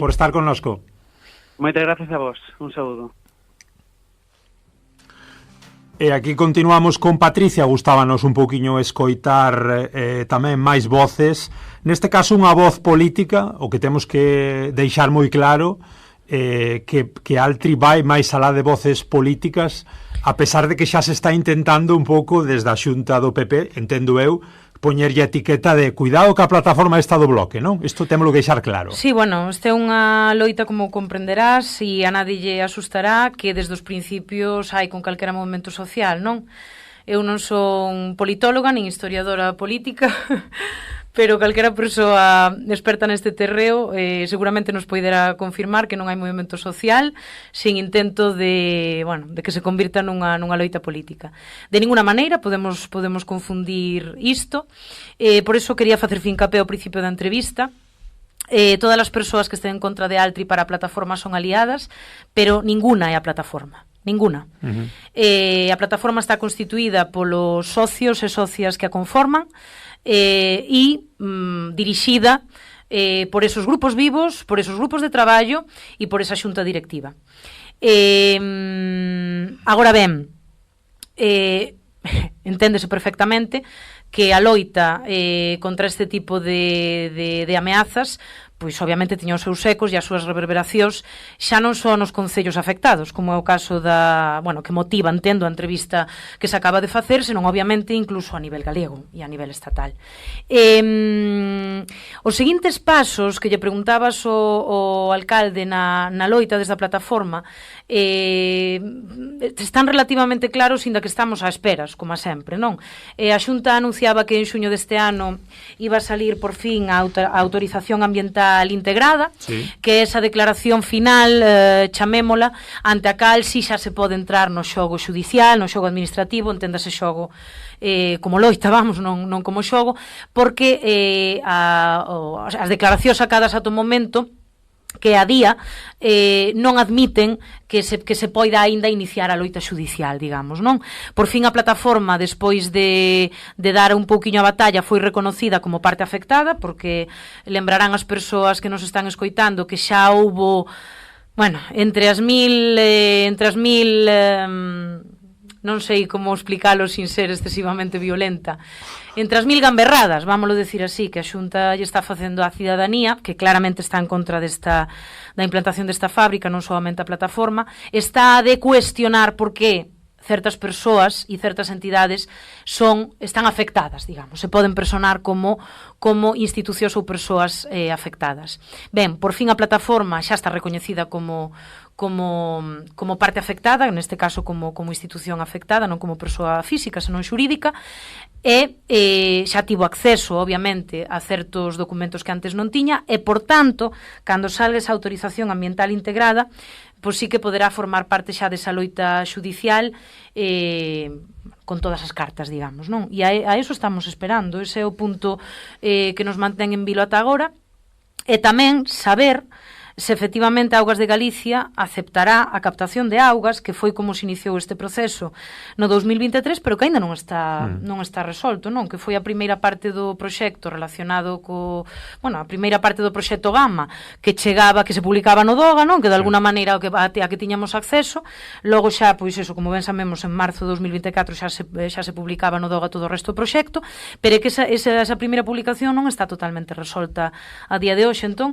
estar connosco. Moitas gracias a vos. Un saúdo. E aquí continuamos con Patricia. Gustábanos un pouquiño escoitar tamén máis voces. Neste caso, unha voz política, o que temos que deixar moi claro, que Altri vai máis alá de voces políticas, a pesar de que xa se está intentando un pouco desde a Xunta do PP, entendo eu, poñerlle a etiqueta de cuidado que a plataforma está do bloque, non? Isto temos que deixar claro. Sí, bueno, este é unha loita, como comprenderás, e a nadie lle asustará que desde os principios hai con calquera movimento social, non? Eu non son politóloga nin historiadora política, pero calquera persoa experta neste terreo seguramente nos poderá confirmar que non hai movimento social sin intento de que se convirta nunha loita política. De ninguna maneira podemos confundir isto, por eso quería facer fincapé ao principio da entrevista. Todas as persoas que estén en contra de Altri para a plataforma son aliadas, pero ninguna é a plataforma. ninguna. A plataforma está constituída polos socios e socias que a conforman e dirixida por esos grupos vivos, por esos grupos de traballo e por esa xunta directiva. Agora ben, enténdese perfectamente que a loita contra este tipo de ameazas pois obviamente tiña os seus ecos e as súas reverberacións xa non só nos concellos afectados, como é o caso que motiva, entendo, a entrevista que se acaba de facer, senón obviamente incluso a nivel galego e a nivel estatal. Os seguintes pasos que lle preguntabas o alcalde na loita desde a plataforma están relativamente claros, inda que estamos á esperas, como a sempre, non? A Xunta anunciaba que en xuño deste ano iba a salir por fin a autorización ambiental integrada, sí, que é esa declaración final, chamémola, ante a cal si xa se pode entrar no xogo xudicial, no xogo administrativo, enténdase xogo como loita, vamos, non como xogo, porque as declaracións sacadas ata o momento que a día non admiten que se poida aínda iniciar a loita xudicial, digamos, non? Por fin a plataforma, despois de dar un pouquiño a batalla, foi reconocida como parte afectada, porque lembrarán as persoas que nos están escoitando que xa houbo, entre as mil non sei como explicalo sin ser excesivamente violenta, entre as 1000 gamberradas, vámoslo decir así, que a Xunta lle está facendo a cidadanía, que claramente está en contra da implantación desta fábrica, non solamente a plataforma, está de cuestionar por que certas persoas e certas entidades están afectadas, digamos, se poden personar como institucións ou persoas afectadas. Ben, por fin a plataforma xa está recoñecida como parte afectada, neste caso como institución afectada, non como persoa física, senón xurídica, e xa tivo acceso, obviamente, a certos documentos que antes non tiña, e, por tanto, cando salga esa autorización ambiental integrada, pois sí que poderá formar parte xa desa loita xudicial con todas as cartas, digamos, non? E a eso estamos esperando, ese é o punto que nos mantén en vilo ata agora, e tamén saber se efectivamente Augas de Galicia aceptará a captación de augas, que foi como se iniciou este proceso no 2023, pero que aínda non está resolto, non? Que foi a primeira parte do proxecto relacionado a primeira parte do proxecto Gama, que se publicaba no DOGA, non? Que de alguna maneira a que tiñamos acceso, logo xa, pois eso, como ben sabemos, en marzo de 2024 xa se publicaba no DOGA todo o resto do proxecto, pero é que esa primeira publicación non está totalmente resolta a día de hoxe, entón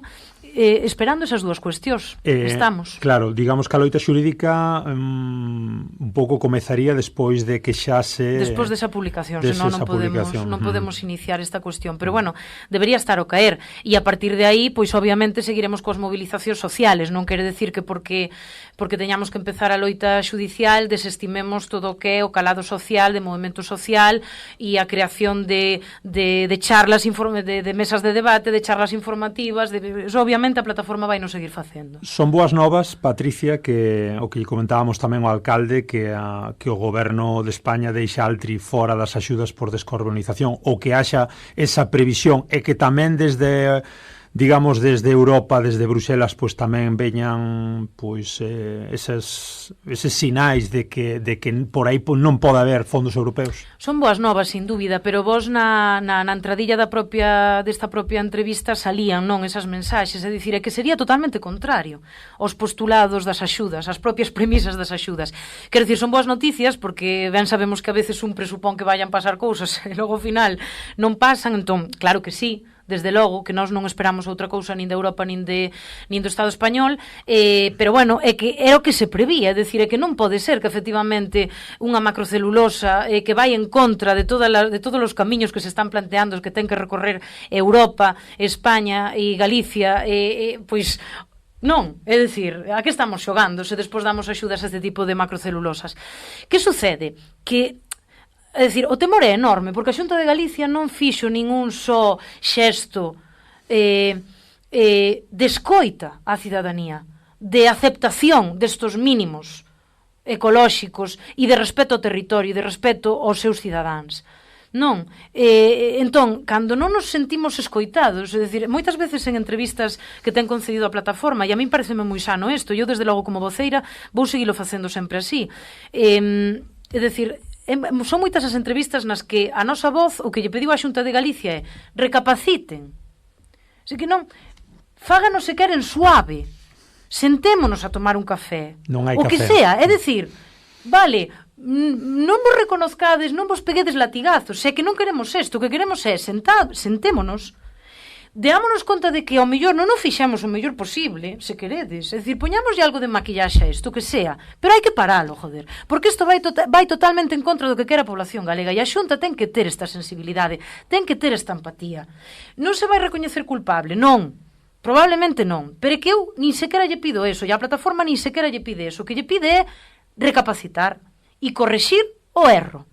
esperando esas dúas cuestións. Estamos. Claro, digamos que a loita xurídica un pouco comezaría despois de que xa se... Despois desa publicación, senón non podemos iniciar esta cuestión. Pero bueno, debería estar ao caer. E a partir de aí, pois obviamente seguiremos coas movilizacións sociales. Non quere decir que porque teñamos que empezar a loita xudicial desestimemos todo o que é o calado social, de movimento social e a creación de charlas, de mesas de debate, de charlas informativas, obviamente a plataforma vai non seguir facendo. Son boas novas, Patricia, que o que comentábamos tamén ao alcalde, que o goberno de España deixa Altri fora das axudas por descarbonización, ou que haxa esa previsión, e que tamén desde Europa, desde Bruxelas, pois tamén veñan pois eses sinais de que por aí non pode haber fondos europeos. Son boas novas, sin dúbida, pero vos na entradilla desta propia entrevista salían, non, esas mensaxes, é dicir, é que sería totalmente contrario aos postulados das axudas, as propias premisas das axudas. Quero dicir, son boas noticias, porque ben sabemos que a veces un presupón que vayan pasar cousas e logo ao final non pasan, entón, claro que sí, desde logo, que nós non esperamos outra cousa nin de Europa nin do Estado español, pero bueno, é que era o que se prevía, é dicir, é que non pode ser que efectivamente unha macrocelulosa que vai en contra de todos os camiños que se están planteando, que ten que recorrer Europa, España e Galicia, pois non, é dicir, a que estamos xogando se despois damos axudas a este tipo de macrocelulosas? Que sucede? Que é dicir, o temor é enorme, porque a Xunta de Galicia non fixo ningún só xesto de escoita á cidadanía, de aceptación destos mínimos ecolóxicos e de respeto ao territorio e de respeto aos seus cidadáns. Non. Entón, cando non nos sentimos escoitados, é dicir, moitas veces en entrevistas que ten concedido a plataforma, e a min pareceme moi sano isto, eu desde logo como voceira vou seguilo facendo sempre así. É dicir, son moitas as entrevistas nas que a nosa voz o que lle pediu a Xunta de Galicia é recapaciten. Así que non, fáganos se queren suave, sentémonos a tomar un café, o que sea, é dicir, vale, non vos reconozcades, non vos peguedes latigazos, é que non queremos isto, o que queremos é sentémonos, deámonos conta de que ao mellor non o fixemos o mellor posible, se queredes, é dicir, poñámoslle algo de maquillaxe a isto, que sea, pero hai que paralo, joder, porque isto vai totalmente en contra do que quere a población galega, e a Xunta ten que ter esta sensibilidade, ten que ter esta empatía. Non se vai recoñecer culpable, non, probablemente non, pero é que eu nin sequera lle pido eso, e a plataforma nin sequera lle pide eso, o que lle pide é recapacitar e correxir o erro.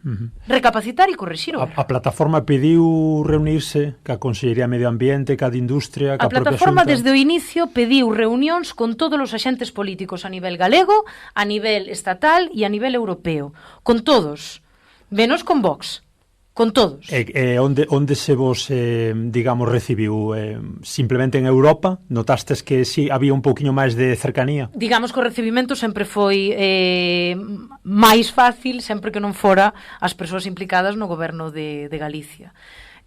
Recapacitar e correxir o erro. A plataforma pediu reunirse ca Consellería de Medio Ambiente, ca de Industria, ca propia Xunta? A plataforma desde o inicio pediu reunións con todos os axentes políticos a nivel galego, a nivel estatal e a nivel europeo. Con todos. Menos con Vox. Con todos. Onde se vos, digamos, recibiu? Simplemente en Europa? Notastes que si había un pouquiño máis de cercanía? Digamos que o recibimento sempre foi máis fácil sempre que non fora as persoas implicadas no goberno de Galicia.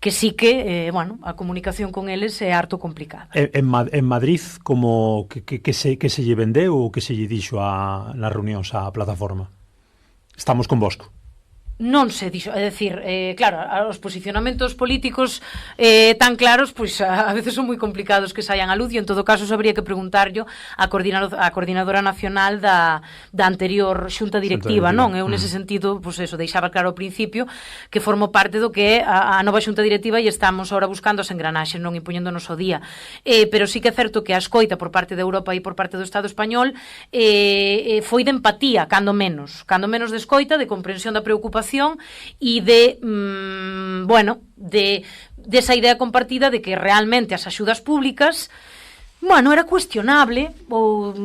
Que sí que, bueno, a comunicación con eles é harto complicada. En Madrid, como que se lle vendeu ou que se lle dixo nas reunións á plataforma? Estamos con Bosco. Non se dixo, é dicir, claro, os posicionamentos políticos tan claros, pois a veces son moi complicados que saian a luz, e en todo caso habría que preguntarllo a coordinadora nacional da anterior xunta directiva, non? Eu nese sentido, pois eso, deixaba claro ao principio que formo parte do que é a nova xunta directiva e estamos ahora buscando as engranaxes, non impoñéndonos o día. Pero sí que é certo que a escoita por parte de Europa e por parte do Estado español foi de empatía, cando menos de escoita, de comprensión da preocupación e de, bueno, de esa idea compartida de que realmente as axudas públicas, bueno, era cuestionable ou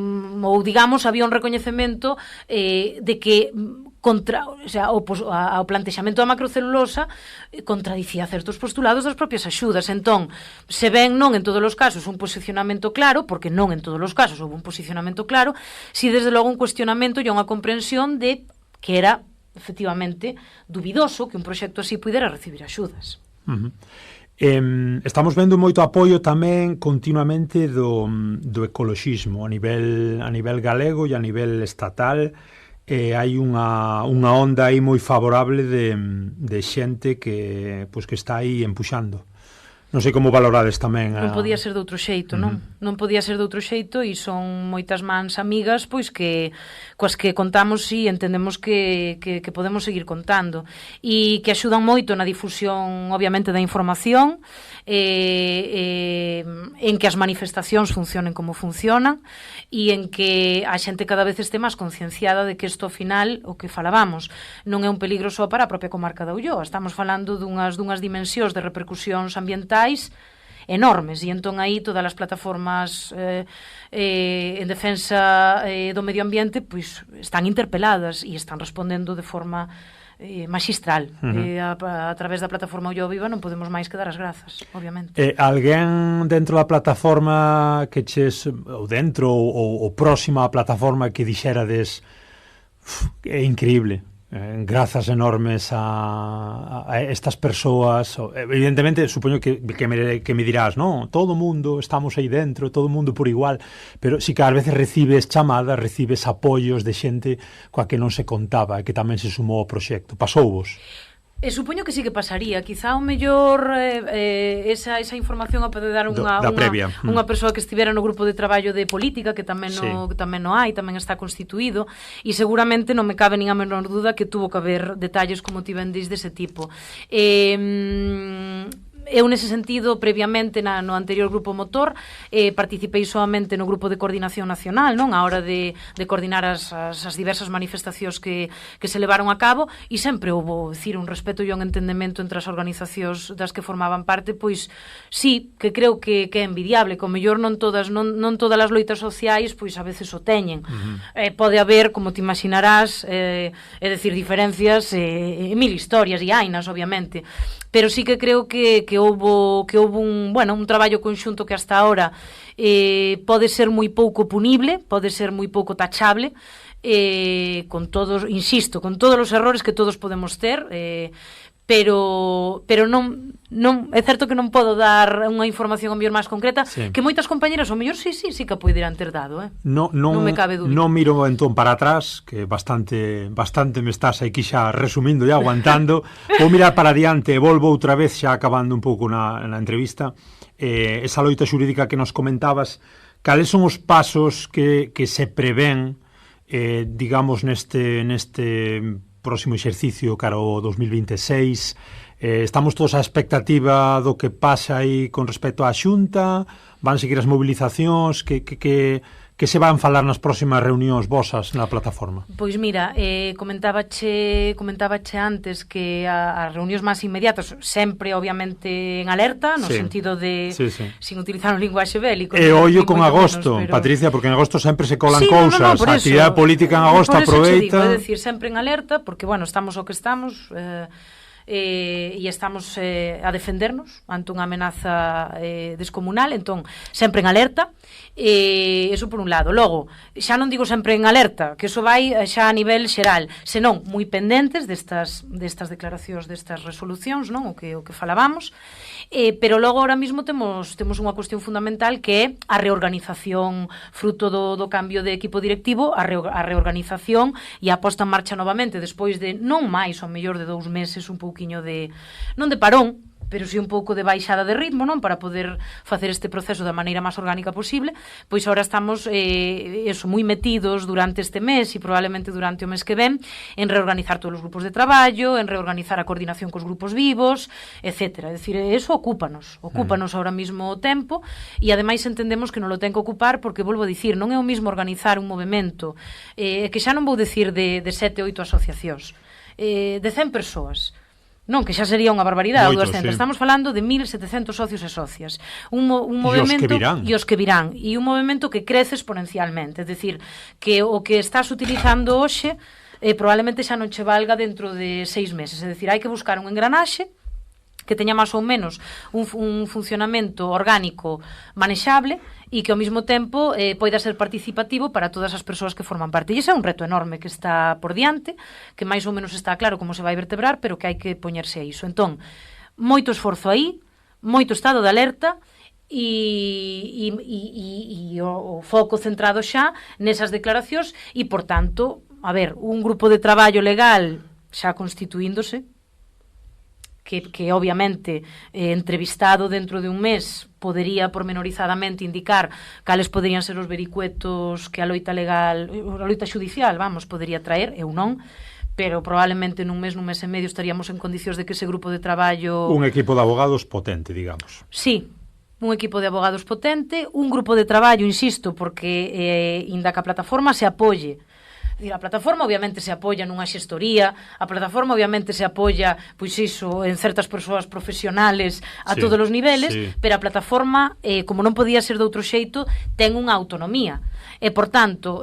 digamos, había un recoñecemento de que contra, o sea, o plantexamento da macrocelulosa contradicía certos postulados das propias axudas. Entón, se ven non en todos os casos un posicionamento claro, porque non en todos os casos houve un posicionamento claro, si desde logo un cuestionamento e unha comprensión de que era efectivamente dubidoso que un proxecto así pudera recibir axudas. Estamos vendo moito apoio tamén continuamente do ecoloxismo a nivel galego e a nivel estatal. Hai unha onda aí moi favorable de xente que está aí empuxando. Non sei como valorades tamén. Non podía ser de outro xeito, non? Non podía ser de outro xeito, e son moitas mans amigas pois que coas que contamos e entendemos que podemos seguir contando, e que axudan moito na difusión, obviamente, da información, en que as manifestacións funcionen como funcionan, e en que a xente cada vez este máis concienciada de que isto, ao final, o que falábamos, non é un peligro só para a propia comarca da Ulloa. Estamos falando dunhas dimensións de repercusións ambientais enormes, e entón aí todas as plataformas en defensa do medio ambiente pois están interpeladas e están respondendo de forma magistral. A través da plataforma Ulloa Viva non podemos máis que dar as grazas, obviamente. Alguén dentro da plataforma que ches, ou dentro ou próxima á plataforma que dixerades é increíble, grazas enormes a estas persoas? Evidentemente, supoño que me dirás, no, todo o mundo estamos aí dentro, todo o mundo por igual, pero si que ás veces recibes chamadas, recibes apoios de xente coa que non se contaba e que tamén se sumou ao proxecto. Pasouvos? Supoño que sí que pasaría. Quizá o mellor esa información a poder dar unha persoa que estivera no grupo de traballo de política, que tamén no hai, tamén está constituído, e seguramente non me cabe nin a menor duda que tuvo que haber detalles como ti vendes dese tipo. Eu, nese sentido, previamente no anterior grupo motor, participei soamente no grupo de coordinación nacional, non, a hora de coordinar as diversas manifestacións que se levaron a cabo, e sempre houve, decir, un respeto e un entendemento entre as organizacións das que formaban parte, pois sí, que creo que é envidiable, que ao mellor non todas as loitas sociais, pois a veces o teñen. Pode haber, como te imaginarás, é decir, diferencias, mil historias e hainas, obviamente, pero sí que creo que houve un traballo conxunto que hasta ahora pode ser moi pouco punible, pode ser moi pouco tachable, con todos, insisto, con todos os errores que todos podemos ter, pero non é certo que non podo dar unha información ao mellor máis concreta, que moitas compañeras ao mellor sí que poderán ter dado, non me cabe dúbida. Non miro entón para atrás, que bastante me estás aquí xa resumindo e aguantando. Vou mirar para adiante e volvo outra vez xa acabando un pouco na entrevista. Esa loita xurídica que nos comentabas, cales son os pasos que se prevén, digamos, neste próximo exercicio cara ao 2026? Estamos todos á expectativa do que pasa aí con respecto á Xunta? Van seguir as movilizacións? Que se van falar nas próximas reunións vosas na plataforma? Pois mira, comentábache antes que as reunións máis inmediatas sempre, obviamente, en alerta, no sentido de sin utilizar un linguaxe bélico. E ollo con agosto, pero... Patricia, porque en agosto sempre se colan cousas, a actividade política en agosto aproveita. É dicir, sempre en alerta, porque, bueno, estamos o que estamos, e estamos a defendernos ante unha amenaza descomunal, entón, sempre en alerta. Eso por un lado. Logo, xa non digo sempre en alerta, que eso vai xa a nivel xeral, senón moi pendentes destas declaracións, destas resolucións, non, o que falábamos, pero logo ahora mismo temos unha cuestión fundamental que é a reorganización fruto do cambio de equipo directivo, a reorganización e a posta en marcha novamente despois de non máis, ao mellor de 2 meses, un pouquiño de, non de parón, pero si un pouco de baixada de ritmo, non, para poder facer este proceso da maneira máis orgánica posible, pois agora estamos moi metidos durante este mes e probablemente durante o mes que ven en reorganizar todos os grupos de traballo, en reorganizar a coordinación cos grupos vivos, etc. É dicir, eso ocúpanos ahora mismo o tempo, e ademais entendemos que non lo ten que ocupar porque, volvo a dicir, non é o mismo organizar un movimento que xa non vou dicir de 7 ou 8 asociacións, de 100 persoas, non, que xa sería unha barbaridade, 200. Estamos falando de 1.700 socios e socias. Un movimento e os que virán. E un movimento que crece exponencialmente. É dicir, que o que estás utilizando hoxe probablemente xa non che valga dentro de 6 meses. É dicir, hai que buscar un engranaxe que teña máis ou menos un funcionamento orgánico manexable e que ao mesmo tempo poida ser participativo para todas as persoas que forman parte. E ese é un reto enorme que está por diante, que máis ou menos está claro como se vai vertebrar, pero que hai que poñerse a iso. Entón, moito esforzo aí, moito estado de alerta e o foco centrado xa nesas declaracións e, por tanto, a ver, un grupo de traballo legal xa constituíndose, que obviamente entrevistado dentro de un mes podería pormenorizadamente indicar cales poderían ser os vericuetos que a loita legal, a loita xudicial, podería traer, eu non, pero probablemente nun mes e medio estaríamos en condicións de que ese grupo de traballo... Un equipo de abogados potente, digamos. Sí, un equipo de abogados potente, un grupo de traballo, insisto, porque inda que a plataforma se apoie. A plataforma obviamente se apoia nunha xestoría, a plataforma obviamente se apoia, pois iso, en certas persoas profesionales a todos os niveles, pero a plataforma, como non podía ser de outro xeito, ten unha autonomía. E, por tanto,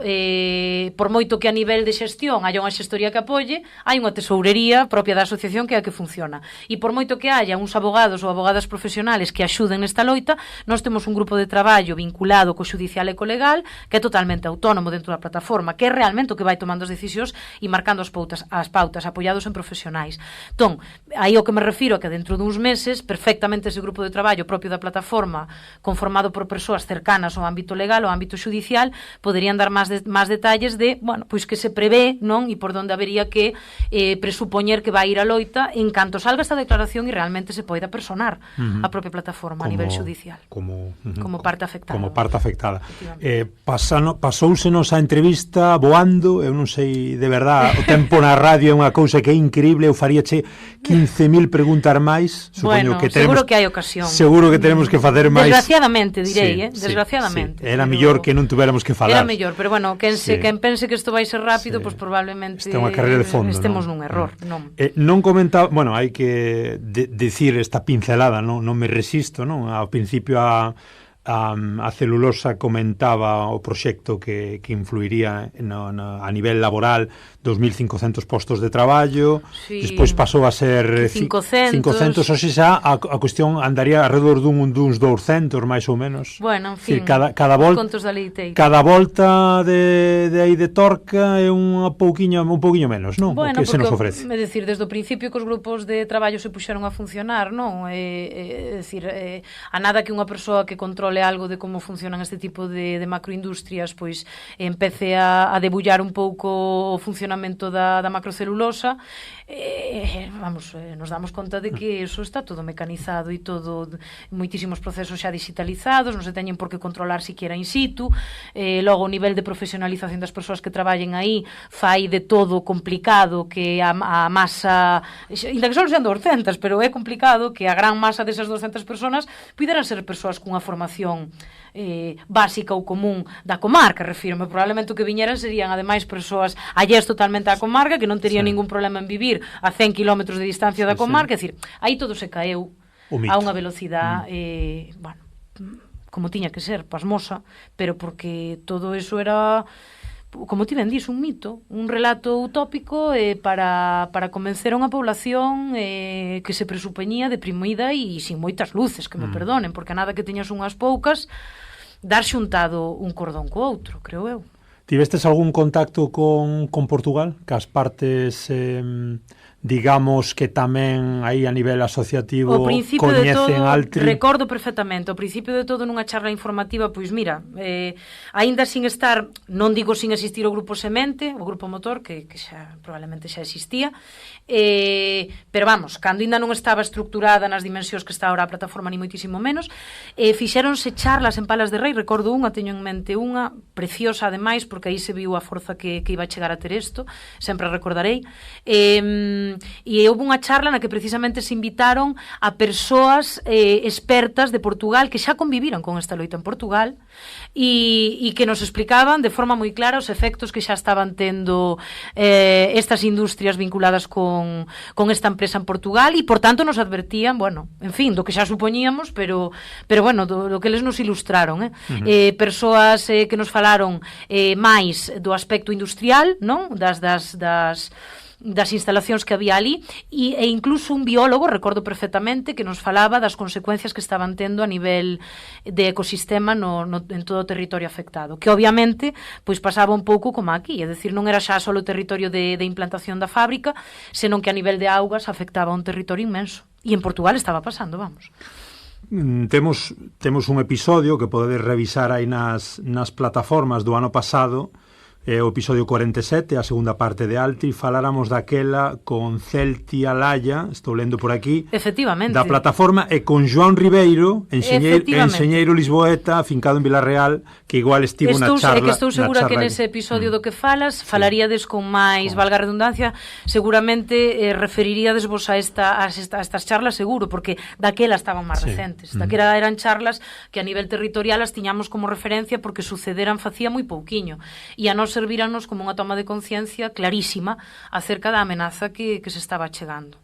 por moito que a nivel de xestión haya unha xestoría que apoie, hai unha tesourería propia da asociación que é a que funciona. E por moito que haya uns abogados ou abogadas profesionales que axuden nesta loita, nós temos un grupo de traballo vinculado co xudicial e co legal que é totalmente autónomo dentro da plataforma, que é realmente o que vai tomando as decisións e marcando as pautas apoiados en profesionais. Entón, aí o que me refiro é que dentro duns meses, perfectamente ese grupo de traballo propio da plataforma, conformado por persoas cercanas ao ámbito legal, ao ámbito xudicial, poderían dar máis detalles de, bueno, pois que se prevé, non? E por onde habería que presupoñer que vai ir a loita en canto salga esta declaración e realmente se poida personar a propia plataforma a nivel xudicial. Como parte afectada. Como parte afectada. Pasóusenos a entrevista voando minuto, eu non sei de verdad, o tempo na radio é unha cousa que é increíble, eu faríache 15.000 preguntas máis, supoño que teremos, seguro que hai ocasión. Seguro que teremos que facer máis. Desgraciadamente, direi, desgraciadamente. Sí. Era mellor que non tuveramos que falar. Era mellor, pero bueno, quen pense que isto vai ser rápido, pois probablemente é unha carreira de fondo, estemos nun error, non. Non comentaba, bueno, hai que decir esta pincelada, non me resisto, non? Ao principio a celulosa comentaba o proxecto que influiría a nivel laboral 2.500 postos de traballo, despois pasou a ser 500, hoxe xa a cuestión andaría alrededor duns 200 máis ou menos. Bueno, en fin, cada volta de aí de Torca é un pouquiño menos, non? Bueno, o que se nos ofrece. É dicir, desde o principio que os grupos de traballo se puxeron a funcionar, non? É dicir, a nada que unha persoa que controle algo de como funcionan este tipo de macroindustrias, pois empece a debullar un pouco o funcionamento da macrocelulosa, nos damos conta de que eso está todo mecanizado e todo, moitísimos procesos xa digitalizados, non se teñen por que controlar siquiera in situ, logo o nivel de profesionalización das persoas que traballen aí fai de todo complicado que a masa, ainda que só sean 200, pero é complicado que a gran masa desas 200 personas puderan ser persoas cunha formación básica ou común da comarca, refírome, probablemente o que viñeran serían ademais persoas allés totalmente á comarca que non terían ningún problema en vivir a 100 km de distancia da comarca, é dicir, aí todo se caeu a unha velocidade bueno, como tiña que ser, pasmosa, pero porque todo eso era, como ti ben dís, un mito, un relato utópico para convencer a unha población que se presupoñía deprimida e sin moitas luces, que me perdonen, porque a nada que teñas unhas poucas, dar xuntado un cordón co outro, creo eu. Tivestes algún contacto con Portugal? Que as partes, digamos, que tamén aí a nivel asociativo coñecen Altri? Recordo perfectamente, ao principio de todo nunha charla informativa, pois mira, aínda sin estar, non digo sin existir o Grupo Semente, o Grupo Motor, que xa probablemente xa existía, pero vamos, cando ainda non estaba estructurada nas dimensións que está ahora a plataforma, ni moitísimo menos, fixéronse charlas en Palas de Rei, recordo unha, teño en mente unha, preciosa ademais, porque aí se viu a forza que iba a chegar a ter isto, sempre recordarei, e houve unha charla na que precisamente se invitaron a persoas expertas de Portugal que xa conviviron con esta loita en Portugal e que nos explicaban de forma moi clara os efectos que xa estaban tendo estas industrias vinculadas con esta empresa en Portugal e, por tanto, nos advertían, bueno, en fin, do que xa supoñíamos, pero bueno, do que eles nos ilustraron, persoas que nos falaron máis do aspecto industrial, non? Das instalacións que había ali e incluso un biólogo, recordo perfectamente, que nos falaba das consecuencias que estaban tendo a nivel de ecosistema en todo o territorio afectado, que obviamente pois pasaba un pouco como aquí, é dicir, non era xa só o territorio de implantación da fábrica, senón que a nivel de augas afectaba un territorio inmenso, e en Portugal estaba pasando, vamos. Temos un episodio que podedes revisar aí nas plataformas do ano pasado, o episodio 47, a segunda parte de Altri, faláramos daquela con Celti Alaya, estou lendo por aquí, efectivamente, da plataforma, e con João Ribeiro, enxeñeiro lisboeta, afincado en Vilarreal, que igual estivo na charla. Estou segura que nese episodio do que falaríades con máis, valga a redundancia, seguramente referiríades vos a estas charlas, seguro, porque daquela estaban máis recentes. Daquela eran charlas que a nivel territorial as tiñamos como referencia porque sucederan facía moi pouquiño. E a nos servíranos como unha toma de conciencia clarísima acerca da amenaza que se estaba chegando.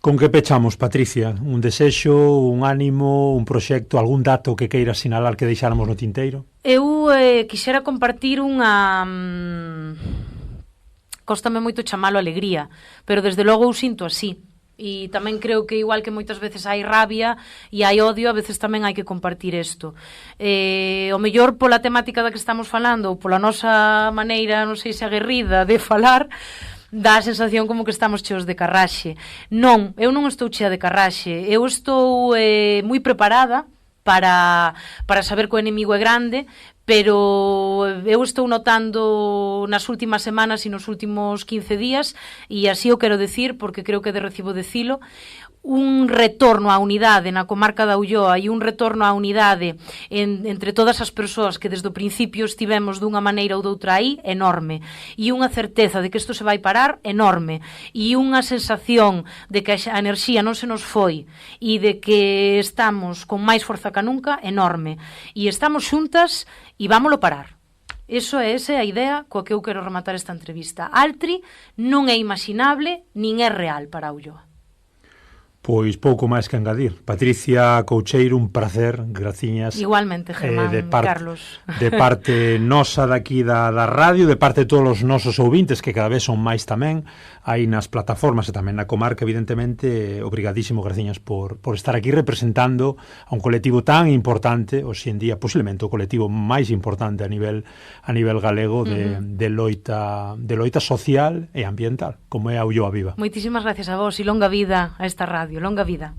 Con que pechamos, Patricia? Un desexo, un ánimo, un proxecto, algún dato que queira sinalar que deixáramos no tinteiro? Eu quixera compartir unha... Cóstame moito chamalo alegría, pero desde logo eu sinto así. E tamén creo que igual que moitas veces hai rabia e hai odio, a veces tamén hai que compartir isto. O mellor pola temática da que estamos falando ou pola nosa maneira, non sei se aguerrida de falar, dá a sensación como que estamos cheos de carraxe. Non, eu non estou chea de carraxe, eu estou moi preparada para saber que o enemigo é grande, pero eu estou notando nas últimas semanas e nos últimos 15 días, e así o quero decir porque creo que de recibo decilo, un retorno á unidade na comarca da Ulloa e un retorno á unidade entre todas as persoas que desde o principio estivemos dunha maneira ou doutra aí, enorme. E unha certeza de que isto se vai parar, enorme. E unha sensación de que a enerxía non se nos foi e de que estamos con máis forza que nunca, enorme. E estamos xuntas e vámolo parar. Esa é a idea coa que eu quero rematar esta entrevista. Altri non é imaginable nin é real para a Ulloa. Pois pouco máis que engadir. Patricia Coucheiro, un placer, graciñas. Igualmente, Germán, Carlos. De parte nosa daqui da radio, de parte de todos os nosos ouvintes, que cada vez son máis tamén, aí nas plataformas e tamén na comarca, evidentemente, obrigadísimo, graciñas, por estar aquí representando a un colectivo tan importante, hoxe en día, posiblemente o colectivo máis importante a nivel galego de loita social e ambiental, como é a Ulloa Viva. Moitísimas gracias a vos e longa vida a esta radio. Longa vida.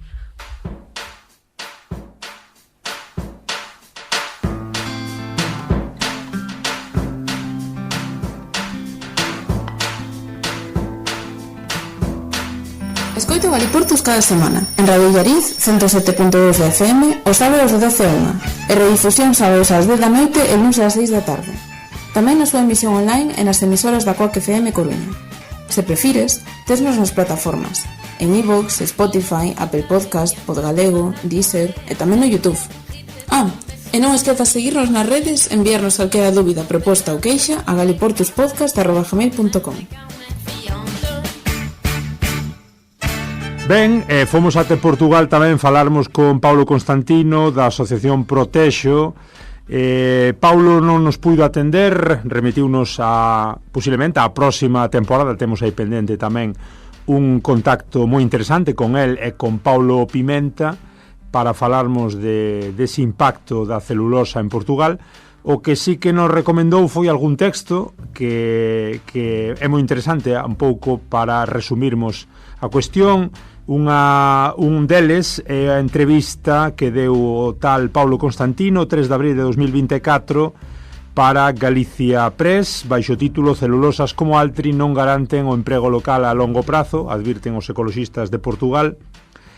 Escoito Galiportus cada semana en Radio Illariz 107.2 de FM os sábados de 12 a 1 e redifusión sábados ás 10 da noite e luns ás 6 da tarde. Tamén na súa emisión online e nas emisoras da Coac FM Coruña. Se prefires, tesnos nas plataformas en iVoox, Spotify, Apple Podcast, Podgalego, Deezer e tamén no YouTube. E non esquezas seguirnos nas redes, enviarnos calquera dúbida, proposta ou queixa a galiportuspodcast@gmail.com. Ben, fomos até Portugal tamén falarmos con Paulo Constantino da Asociación Protexo. Paulo non nos puido atender, remitiunos posiblemente a próxima temporada, temos aí pendente tamén un contacto moi interesante con el e con Paulo Pimenta para falarmos dese impacto da celulosa en Portugal. O que sí que nos recomendou foi algún texto que é moi interesante, un pouco para resumirmos a cuestión. Un deles é a entrevista que deu o tal Paulo Constantino 3 de abril de 2024 para Galicia Press, baixo título "Celulosas como Altri non garanten o emprego local a longo prazo", advirten os ecoloxistas de Portugal.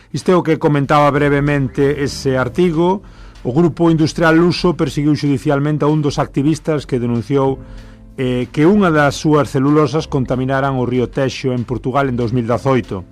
Isto é o que comentaba brevemente ese artigo. O grupo industrial luso perseguiu xudicialmente a un dos activistas que denunciou que unha das súas celulosas contaminaran o río Texo en Portugal en 2018.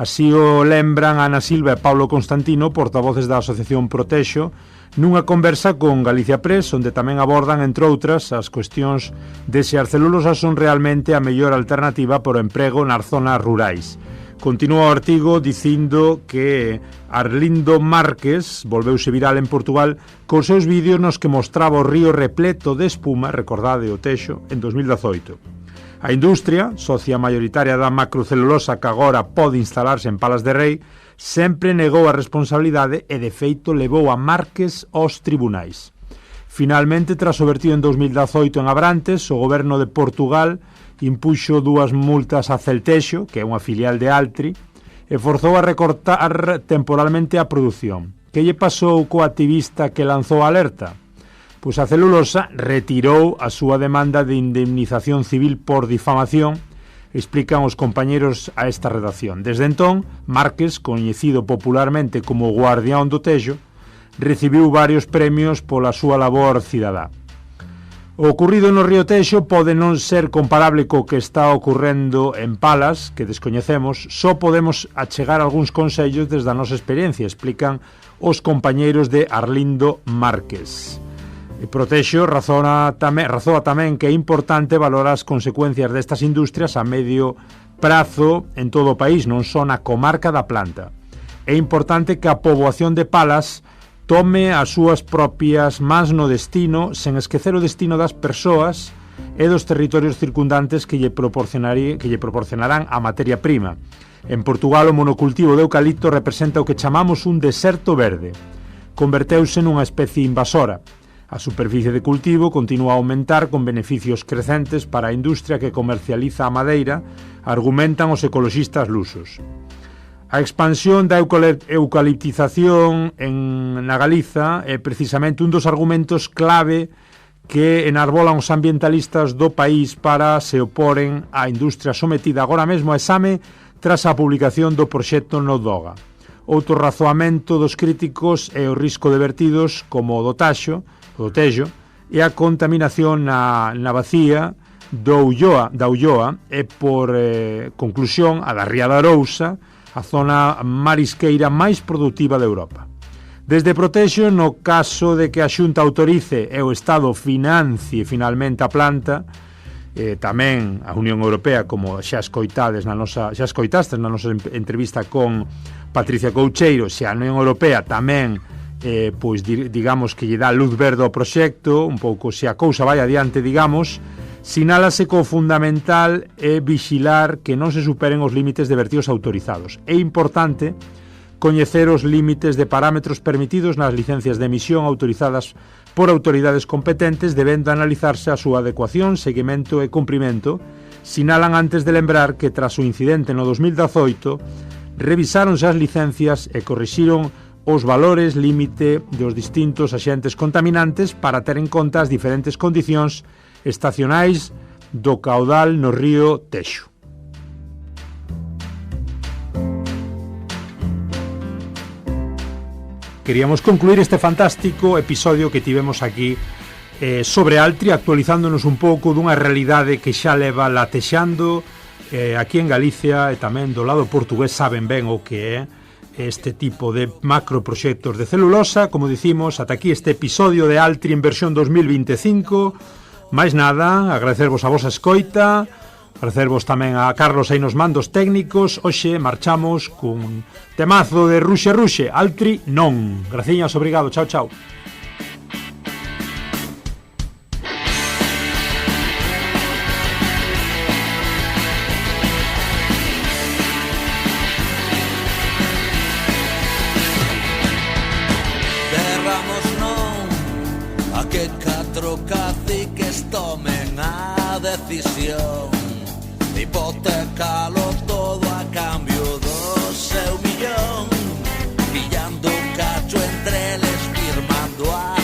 Así o lembran Ana Silva e Paulo Constantino, portavoces da Asociación Protexo, nunha conversa con Galicia Press, onde tamén abordan, entre outras, as cuestións de se as celulosas son realmente a mellor alternativa para o emprego nas zonas rurais. Continúa o artigo dicindo que Arlindo Márquez volveuse viral en Portugal cos seus vídeos nos que mostraba o río repleto de espuma, recordade o Texo, en 2018. A industria, socia mayoritaria da macrocelulosa que agora pode instalarse en Palas de Rei, sempre negou a responsabilidade e, de feito, levou a Márquez aos tribunais. Finalmente, tras o vertido en 2018 en Abrantes, o goberno de Portugal impuxo 2 multas a Celtexo, que é unha filial de Altri, e forzou a recortar temporalmente a produción. Que lle pasou co activista que lanzou a alerta? Pois a celulosa retirou a súa demanda de indemnización civil por difamación, explican os compañeros a esta redacción. Desde entón, Márquez, coñecido popularmente como Guardián do Texo, recibiu varios premios pola súa labor cidadá. O ocurrido no río Texo pode non ser comparable co que está ocorrendo en Palas, que descoñecemos, só podemos achegar algúns consellos desde a nosa experiencia, explican os compañeiros de Arlindo Márquez. E Protexo razoa tamén que é importante valorar as consecuencias destas industrias a medio prazo en todo o país, non só na comarca da Planta. É importante que a poboación de Palas tome as súas propias mans no destino, sen esquecer o destino das persoas e dos territorios circundantes que lle proporcionarán a materia prima. En Portugal, o monocultivo de eucalipto representa o que chamamos un deserto verde. Converteuse nunha especie invasora. A superficie de cultivo continúa a aumentar con beneficios crecentes para a industria que comercializa a madeira, argumentan os ecoloxistas lusos. A expansión da eucaliptización na Galiza é precisamente un dos argumentos clave que enarbolan os ambientalistas do país para se oporen á industria sometida agora mesmo a exame tras a publicación do proxecto no DOGA. Outro razoamento dos críticos é o risco de vertidos como o do Taxo, o do Tejo, e a contaminación na bacía da Ulloa e por conclusión a da Ría de Arousa, a zona marisqueira máis produtiva de Europa. Desde Protexo, no caso de que a Xunta autorice e o Estado financie finalmente a planta, tamén a Unión Europea, como xa escoitastes na nosa entrevista con Patricia Coucheiro, se a Unión Europea tamén pois digamos que lle dá luz verde ao proxecto, un pouco se a cousa vai adiante, digamos, sinálase que o fundamental é vixilar que non se superen os límites de vertidos autorizados. É importante coñecer os límites de parámetros permitidos nas licencias de emisión autorizadas por autoridades competentes, debendo analizarse a súa adecuación, seguimento e cumprimento. Sinalan antes de lembrar que tras o incidente no 2018 revisáronse as licencias e corrixiron os valores límite dos distintos axentes contaminantes para ter en conta as diferentes condicións estacionais do caudal no río Texo. Queríamos concluir este fantástico episodio que tivemos aquí sobre Altri, actualizándonos un pouco dunha realidade que xa leva latexando aquí en Galicia e tamén do lado portugués saben ben o que é este tipo de macroproxectos de celulosa. Como dicimos, ata aquí este episodio de Altri en versión 2025. Mais nada, agradecervos a vosa escoita, agradecervos tamén a Carlos aí nos mandos técnicos. Hoxe marchamos cun temazo de Ruxe Ruxe, Altri non. Graciñas, obrigado, chao, chao. Derramos non a que catro caciques tomen a decisión de hipotecalo todo a cambio do seu millón, pillando un cacho entre eles, firmando a